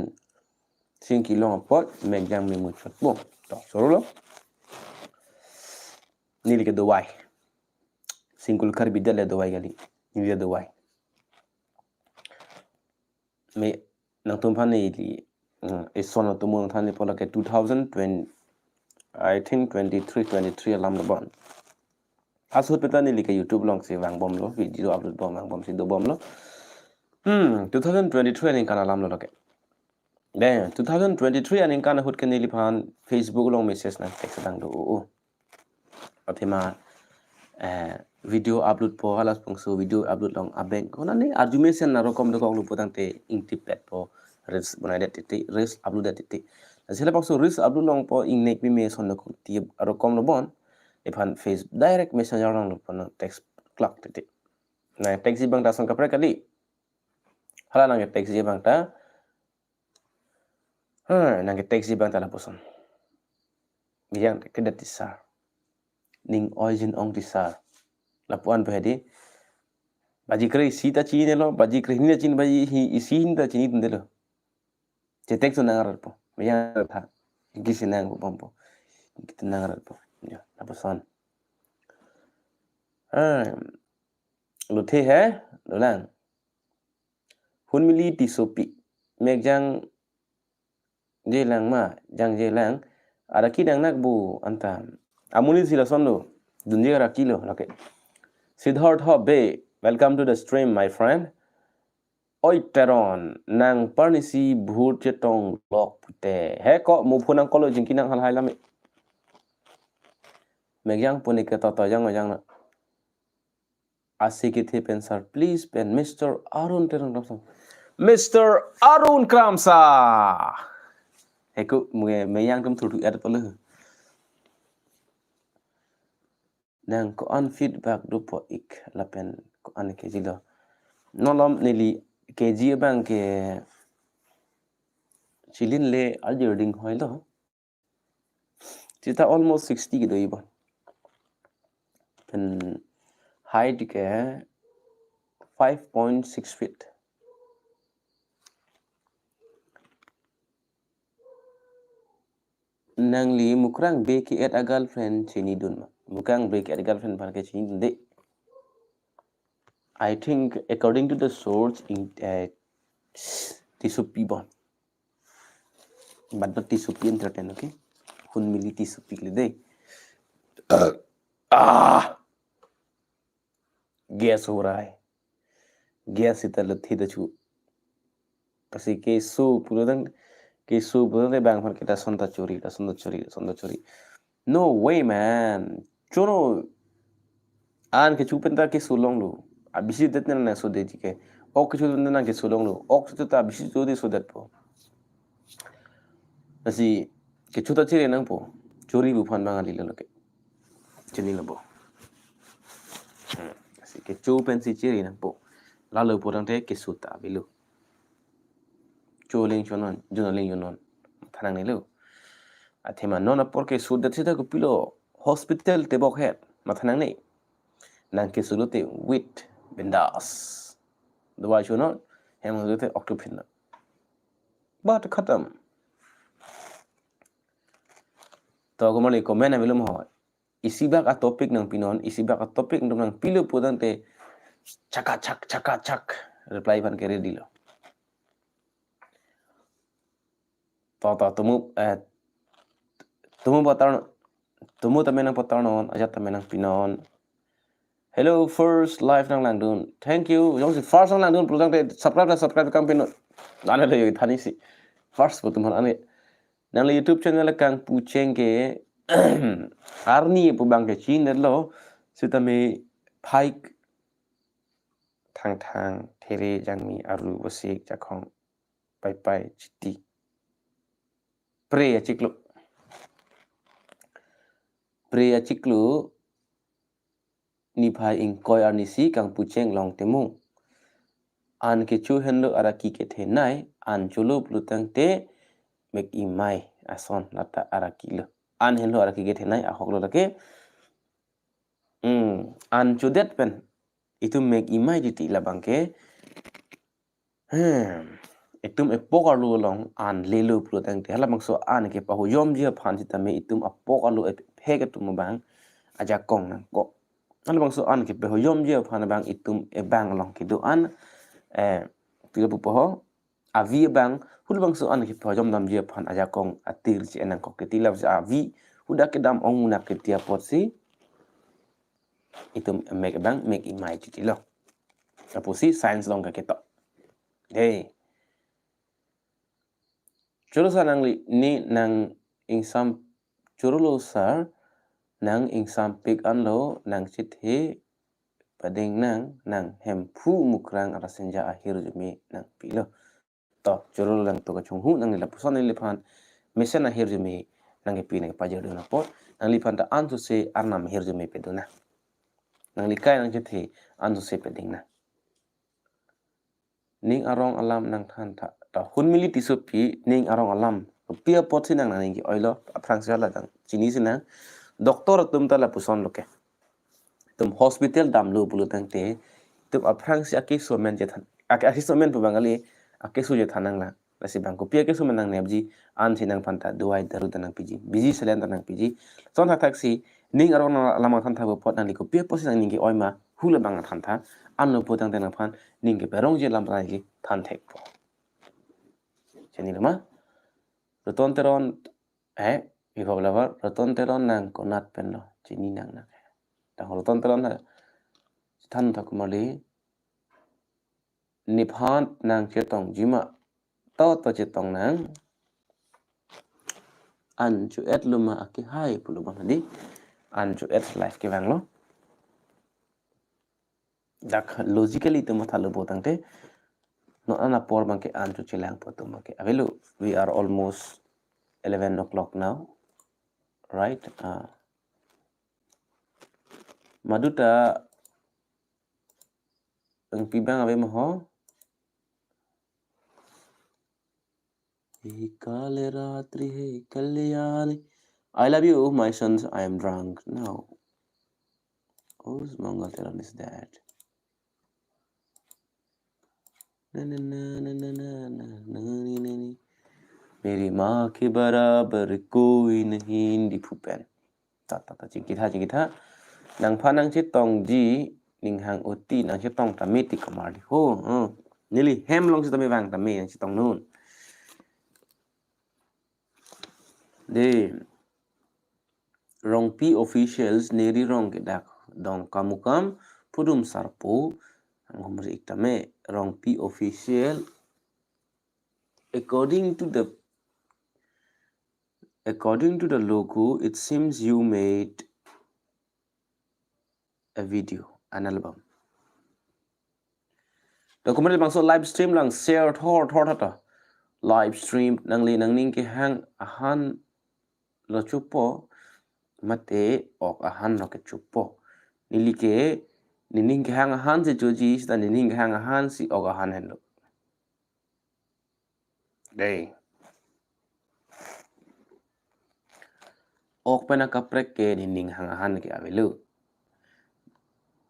sing kilong pot meg jang me mu chot bo to soro lo ni li ke do wai singkul kar bidal le do wai gali ni le do wai me nang tum phan ni li is son to mo than ni pola ke 2020 I think 23 alam lo bon asut peta ni li ke YouTube long se wang bom lo video upload bom wang bom si do bom lo 2023 ni kana alam lo ke then 2023 aning kana hut ke ni li phan Facebook long message na text dang do athima video upload po halas pungso video upload long abeng kona ni argumentation na rokom do kong lu potang te intipet po res bonai det ti res upload det ti sila pangso res upload long po ing nek me son ko ti rokom lo bon iphan face direct messenger long lo pon text clock ti na text bang ta son ka kali hala nang text bang ta nang text bang ta la poson yang ke det ti sa ning origin ong ti sa lapuan pe di baji kre sita chini lo baji kre ni chin baji hi isinta chini tundelo cetek tu nangar po maya tha gisi nang po pompo kita nangar po ya apa son lo the hai lo lang hun mili ti sopi mek jang je lang ma jang je lang ada kidang nak bu anta amuni sila son lo dunje ra kilo okay Siddhartha Bay, welcome to the stream, my friend. Oi teron nang parnisi bhur chetong lok pute he ko mu phunang kolo jingkinang hal hai lami megyang punika tata yang na asiki the pensar please pen Mr. Arun teron rapsam Mr. Arun Kramsa he ko meyang tum thu ad pala nang ko an feedback do po ik lapen ko an ke jilo nolom nili ke ji bang ke chilin le aljerding hoilo chita almost 60 ki doi bon pen height ke 5.6 feet nang li mukrang be ki et a girlfriend chini dun ma mukrang be ki et a girlfriend par ke chini dun de I think according to the source in tisupi bon but not tisupi entertain okay hun mili tisupi le de gas हो रहा है gas इतना थी दचु kasi kesu purudan bang par kita sonda chori no way man chono an ke chupenta ke sulong lu abisi detna na so de ke ok chu na ke sulong lu ok chu ta abisi chu de so dat po kasi ke chu ta chire nang po chori bu phan bang ali lo ke chini lo po kasi ke chu pen si chiri nang po la lo po dang te ke su ta bi lu chu ling chonon juno ling yonon thanang ni lu athema nona porque su dat sita ko pilo hospital te bok het mathanang ni nang ke sulute with bindas dwa chonon hem sulute octopin but khatam to ko mali comment amilum ho isibak a topic nang pinon isibak a topic nang pilo podang te chak reply pan ke ready lo to tumu tamenang patanon aja tamenang pinon hello first live nang langdun thank you jong si first nang langdun podang te subscribe kang pinon ana le thani si first po tumhan ane nang le YouTube channel kang pucheng ke arni po bang ke chin lo sitame pike thang there jangmi aru wasik jakhong pai chiti Preya ciklu ni phai ing koi arnisi kang pucheng long temu an ke chu henlo araki ke the nai an chulo plutang te mek imai ason lata araki lo an henlo araki ke the nai a hoklo lake an chudet pen itu mek imai diti labang ke itum epok alu long an lelu plutang te hala mangso an ke pahu yom je phan si tame itum apok alu phege tum bang aja kong nang ko hala mangso an ke pahu yom je phan bang itum e bang long ki do an tila pu paho avi bang hul bangso an ke pahu yom dam je phan aja kong atir si enang ko ke tila avi huda ke dam ong na ke tia pot si itum mek bang mek imai ti lo apu si science long ka keto hey Churu sa nang ni nang insam churu lo sar nang insam pig anlo nang chithi pading nang hempu mukrang arasenja akhir jumi nang pilo to churu lang to ka chunghu nang la pusan ni lephan mission akhir jumi nang pi nang pajer do na pot nang lipan ta antu se arnam akhir jumi peduna nang likai nang chithi antu se peding na ning arong alam nang than ta hun mili tisopi ning arong alam pia pot sinang nang ki oilo aprangsa la dang chini sinang doktor tum ta la puson loke tum hospital dam lo bulu tang te tum aprang si akiso men je than akiso men bangali akiso je thanang la lasi bang ko pia akiso men nang nebji an si nang phanta duai daru nang piji busy cylinder nang piji son tha taxi ning arong lama than tha pot nang liko pia posi nang ning ki oima hula bang than tha an no potang tang phan ning ke perong je lam rai ki than thek po cheni lama roton teron Iho lavar roton teron nang konat penno chini nang nang ta roton teron na than thak mali niphan nang chetong jima to chetong nang an chu et luma aki hai puluma hadi an chu et life ke bang lo dak logically to matha lo botang te no ana por bang ke an chu chilang po to ke avelu we are almost 11 o'clock now right maduta ang pibang ave mo Kale ratri hai kalyani. I love you, my sons. I am drunk now. Whose Mangal Teran is that? मेरी माँ के बराबर कोई नहीं di pupen. Ta jingkita. Nang panang chitong ji ning hang uti nang chitong tamiti kamar ho. Nili hem long chitong bang tami nang chitong nun. De rong pi officials neri rong gedak dong kamukam pudum sarpo ang iktame rong pi official according to the logo it seems you made a video an album document bang so live stream lang share thor ta live stream nang li nang ning ki hang ahan lo chupo mate ok ahan no ke chupo nilike nining hang ahan se joji sta nining hang ahan si ok ahan hen lo day ok pena kaprek ke nining hang ahan ke avelu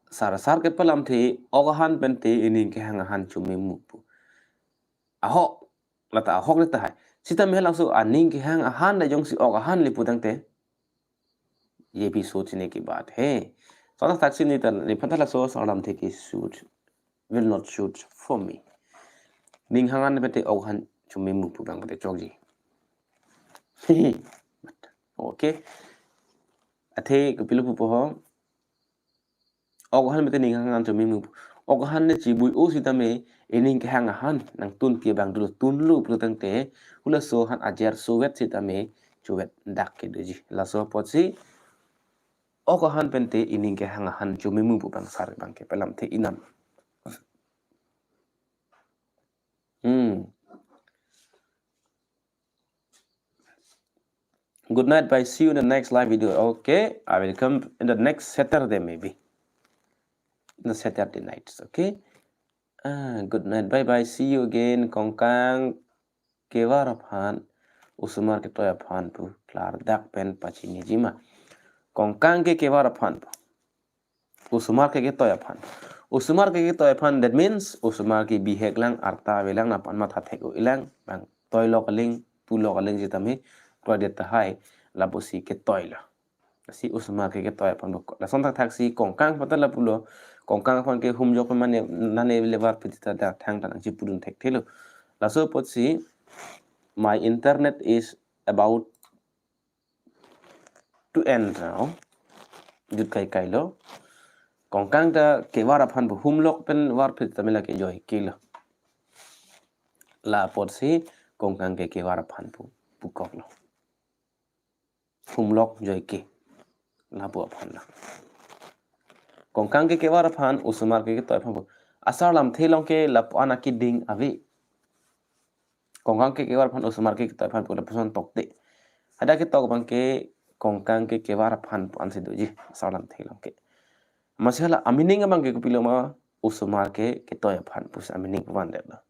sar ke palam the ok ahan pente ining ke hang ahan chumi mupu aho lata ahok lata hai sita me lang so aning ke hang ahan na jong si ok ahan li pudang te ये भी सोचने की बात है so taxi ni tan ni phatala so salam the ki shoot will not shoot for me ning hangan bete ok han chumi mu pu bang bete chokji okay athe ko pilu pu ho ok han bete ning hangan chumi mu ok han ne chi bui o si tame ening ke hang han nang tun pi bang du tun lu pu tang te hula so han ajer so wet si tame chuwet dak ke deji la so pot si ok han pente ining ke hang han chumi mu pu bang sar bang ke pelam the inam Good night. Bye. See you in the next live video. Okay. I will come in the next Saturday maybe. In the Saturday nights. Okay. Good night. Bye bye. See you again. Kongkang kewar aphan. Usumar ke toy aphan pu. Klar dak pen pachini jima. Kongkang ke kewar aphan pu. Usumar ke toy aphan. Usumar ke toy aphan. That means usumar ke bihek lang arta velang napan matha theko ilang. Bang toy lokaling pu lokaling jitame. Project hai labosi ke toila si usma ke toy pan la sonta taxi kongkang patala pulo kongkang pan ke hum jok mane nane levar pitita da thang tan ji purun thek thelo la so pot si my internet is about to end now jut kai lo kongkang da ke wara pan bu hum lok pen war pitita mela ke joy kilo la pot si kongkang ke wara pan bu kok lo humlok joy ke la bu aphan la kongkang ke war aphan usumar ke toy phan asar lam thelong ke lap ana ki ding ave kongkang ke war aphan usumar ke toy phan pula person tokte ada ke tok bang ke kongkang ke war aphan an se doji asar lam thelong ke masala amining bang ke piloma usumar ke toy aphan pus amining wan de la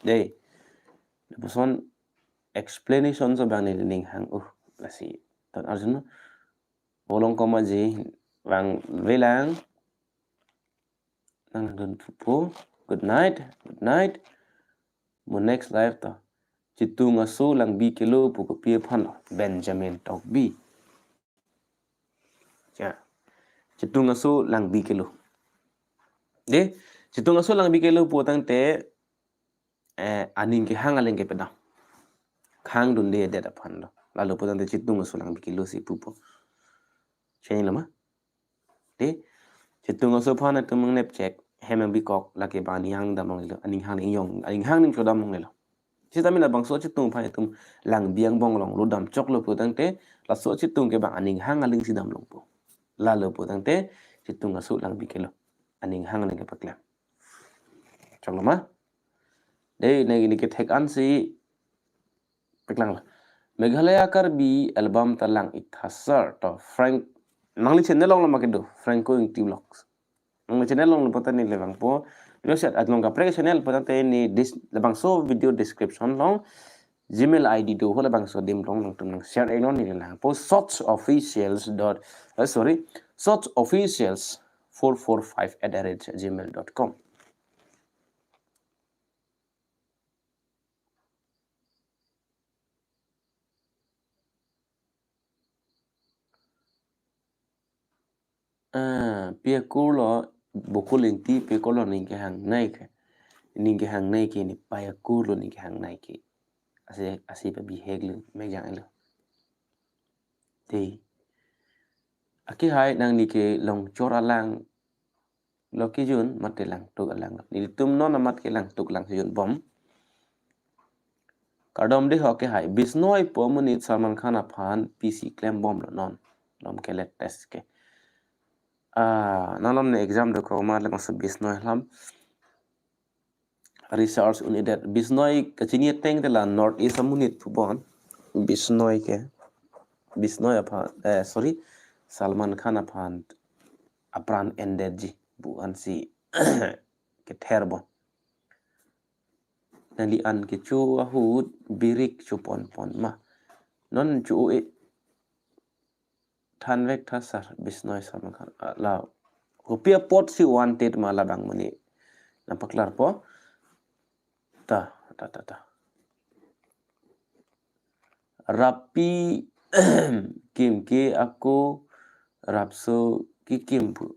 de person explanation so bang ni ning hang la si tan arjun bolong koma ji bang velang nang dun po. Good night. Mo next live to. Chitung aso lang bi kilo po ko pie phan Benjamin Talk B. Ya. Chitung aso lang bi kilo. De chitung aso lang bi kilo po tang te aning ke hangaling ke pedang. Khang dun de da phan lo. Lalu po tang te chitung aso lang bi kilo si pupo. Chen lama. De chitung aso phan at tumang nep check hemang bi kok la ke bani hang da mong lo. Aning hang ning cho da mong lo. Sita mina bang so chitung phan tum lang biang bong long lo dam chok lo po tang te la so chitung ke bang aning hangaling si dam long po. Lalu po tang te chitung aso lang bi kilo. Aning hangaling ke paklam. Chok lama. De ni ke thek an si paklang la. Meghalaya Karbi album talang ithasar to Frank nangli channel long lama kedo Franco yung team vlogs. Nangli channel long lupa ni levang po. Yo set at long ka pre channel po tante ni lebang so video description long Gmail ID do hola bang so dim long nang tum nang share ay non ni lang po sotsofficials445@gmail.com. Pia kulo bokulinti pia kulo ninge hang naik ni paya kulo ninge hang naik asi pa biheglu megang lo te aki hai nang ni ke long chora lang lo ki jun mate lang tuk lang ni tum no na mat ke lang tuk lang jun bom kadom de ho ke hai bisnoi po munit Salman Khan aphan PC claim bom lo non lom ke let test ke nalam ne exam de ko ma le mas bisnoi lam research unidat bisnoi kachini teng de la north east munit pubon bisnoi aphan Salman Khan aphan apran energy bu ansi ke terbo nali an ke chu ahud birik chu pon ma non chu e than vek thasar bisnoi Salman Khan la kopia pot si wanted ma la bang mani napaklar po ta rapi kim ke aku rapso ki kim bu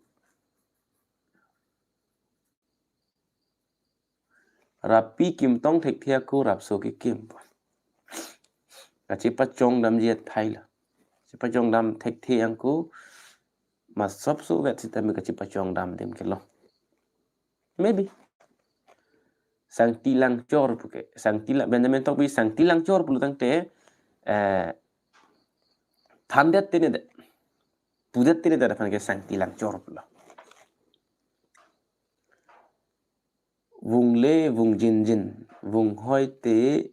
rapi kim tong thek thia ko rapso ki kim bu kachi pa chong dam je thai la si pa chong dam thek thia ko mas sop so vet si tam kachi pa chong dam dem ke lo maybe sang tilang chor bu ke sang tilang Benjamin tok bi sang tilang chor bu tang te thandet tine de pudet tine de fan ke sang tilang chor bu vùng lê vùng jin vùng hoi tế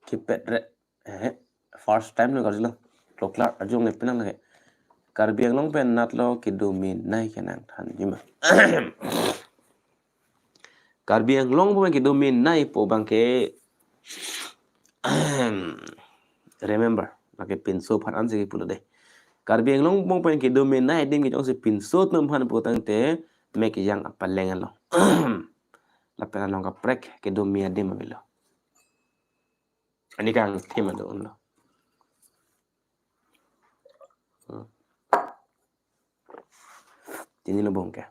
kipet re first time no garlo lokla ajong ne penang lage karbiang long pen nat lo ki domin nai kenang than jima karbiang long bo ki domin nai po bangke remember lage pinso phan an se pulo de karbiang long bong pen ki domin nai dim ki jong se pinso tum phan po tang te me ki yang apaleng lo la pena long ka prek ki domin dim lo ani kang tema do lo tini lo bong ke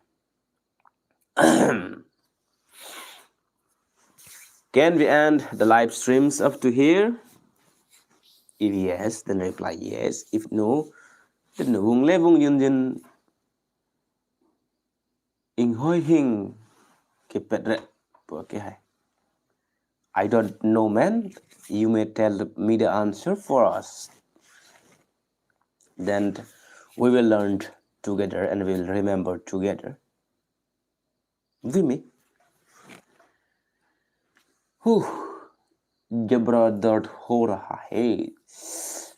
can we end the live streams up to here? If yes, then reply yes. If no, then no. Vung le vung yun ing hoi hing ke pedre po ke hai. I don't know, man. You may tell me the answer for us. Then we will learn together and we will remember together. With me. जबरा दर्द हो रहा है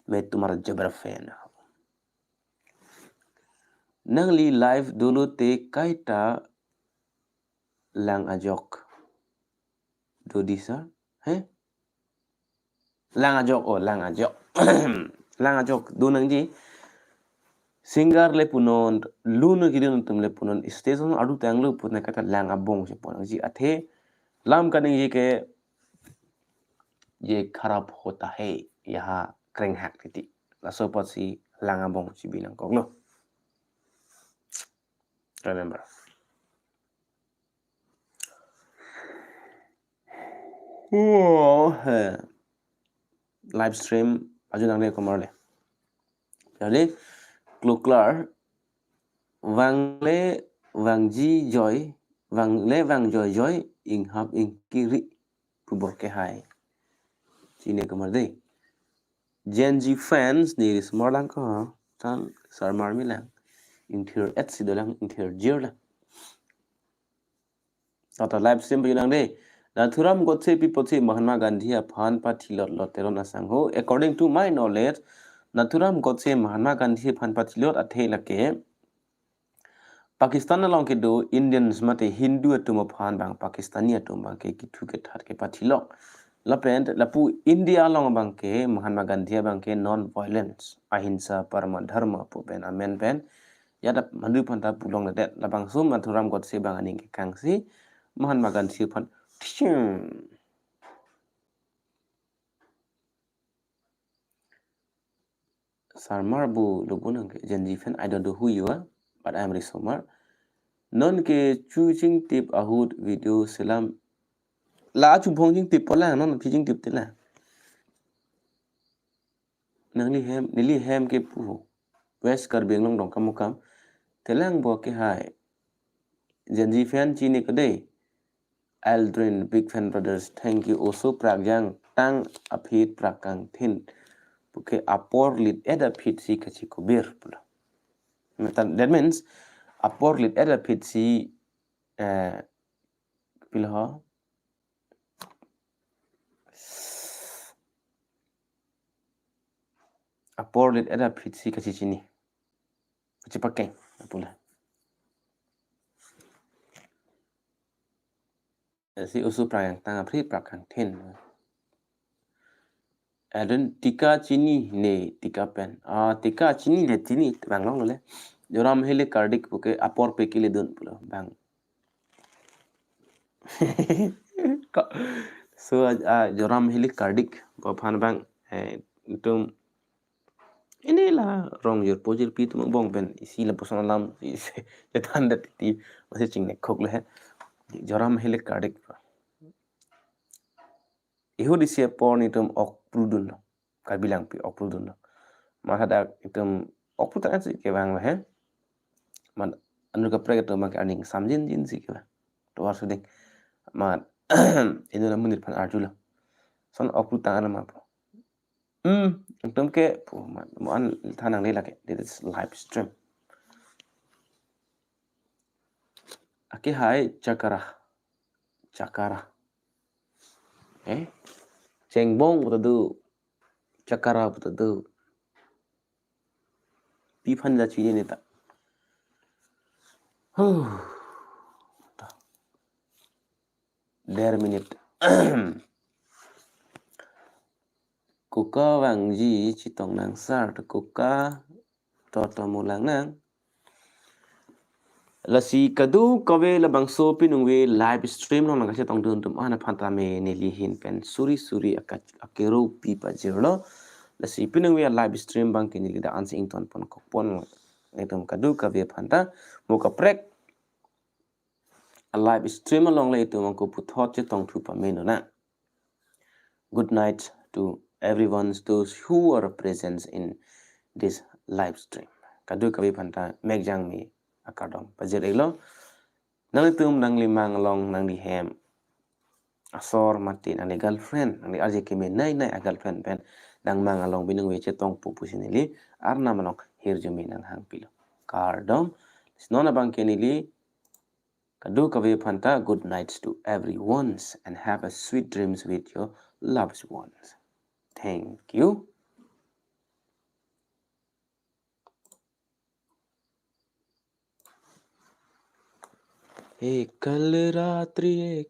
मैं तुम्हारा जबरा fan हूं nangli live dulu te kaita lang ajok dodisa lang ajok lang ajok do nang ji Singar le punon lunu kidin tum le punon station adu tang lu pun kata lang abong se pon ji athe lam kaning ye ke ये खराब होता है यहाँ kring hak titi la sopot si lang abong si bilang kong lo remember live stream aju nang le komar le jadi kluklar wang le wang ji joy wang joy joy ing hap ing kiri pubor ke hai sine komar de Gen Z fans ni small lang ko tan sarmar mi lang interior et si dolang interior lang tata live stream bilang de Nathuram Godse Pipotse Mahatma Gandhi a Phan Pathi Lot Terona Sangho. According to my knowledge, Nathuram Godse Mahatma Gandhi Phan Pathi Lot Athe Lake Pakistan along ke do Indians mate Hindu atum Phan Bang Pakistani atum bang ke kitu ke thar ke Pathi Lok. Lapent lapu India along bang ke Mahatma Gandhi bang ke non-violence ahimsa parama dharma po ben amen ben yada mandu panta pulong na det labang sum Nathuram Godse bang aning ke kangsi Mahatma Gandhi Phan Sarmar bu lubunang ke Gen Z fan I don't know who you are but I am Risomar non ke choosing tip ahud video selam la chu phongjing tip pola non phijing tip tela nili hem ke pu west kar beng long dong kam telang bo ke hai Gen Z fan chini ke dei Aldrin big fan brothers thank you also pragyang tang aphit prakang thin puke apor lit eda phit si kachi kubir pula that means apor lit eda phit si pilha apor lit eda phit si kachi chini kachi pakai pula si usu prayang tang apri prakang thin adun tika chini ne tika pen tika chini le chini bang long le joram hele cardic puke apor pe kile dun pula bang so joram hele cardic bo phan bang tum inilah rong jur pojir pi tum bong pen isi la posan lam se tan dat ti masih cing nek khok le joram hele cardic ihu disia porn itum ok prudun ka bilang pi ok prudun maka da itum ok prutan si ke bang he man anu ka prega to mak aning samjin jin si ke to war suding ma inu na munir pan arjula son ok prutan ma po itum ke mo an thanang le lake this live stream ake hai cakara cengbong betul cakara betul pipan da chini ni tak der minute kuka wang ji chitong nang sar kuka toto mulang nang lasi kadu kawe labang so pinungwe live stream nong nang kasi tong dun tum ana phanta me nilihin pen suri akero pipa jirlo lasi pinungwe live stream bang kinili da ansi ington pon kokpon etum kadu kawe phanta muka prek a live stream along le tu mangko puthot che tong thu pa me no na good night to everyone those who are present in this live stream kadu kawe phanta megjang mi akadom pajirelo nang tum nang limang long nang di hem asor mati nang di girlfriend nang di arje keme nai a girlfriend pen dang mang along binung we che tong pu pusinili arna manong hirjumi nang hang pilo kardom snona bang kenili kadu kawe phanta good nights to everyone and have a sweet dreams with your loved ones thank you कल रात्रि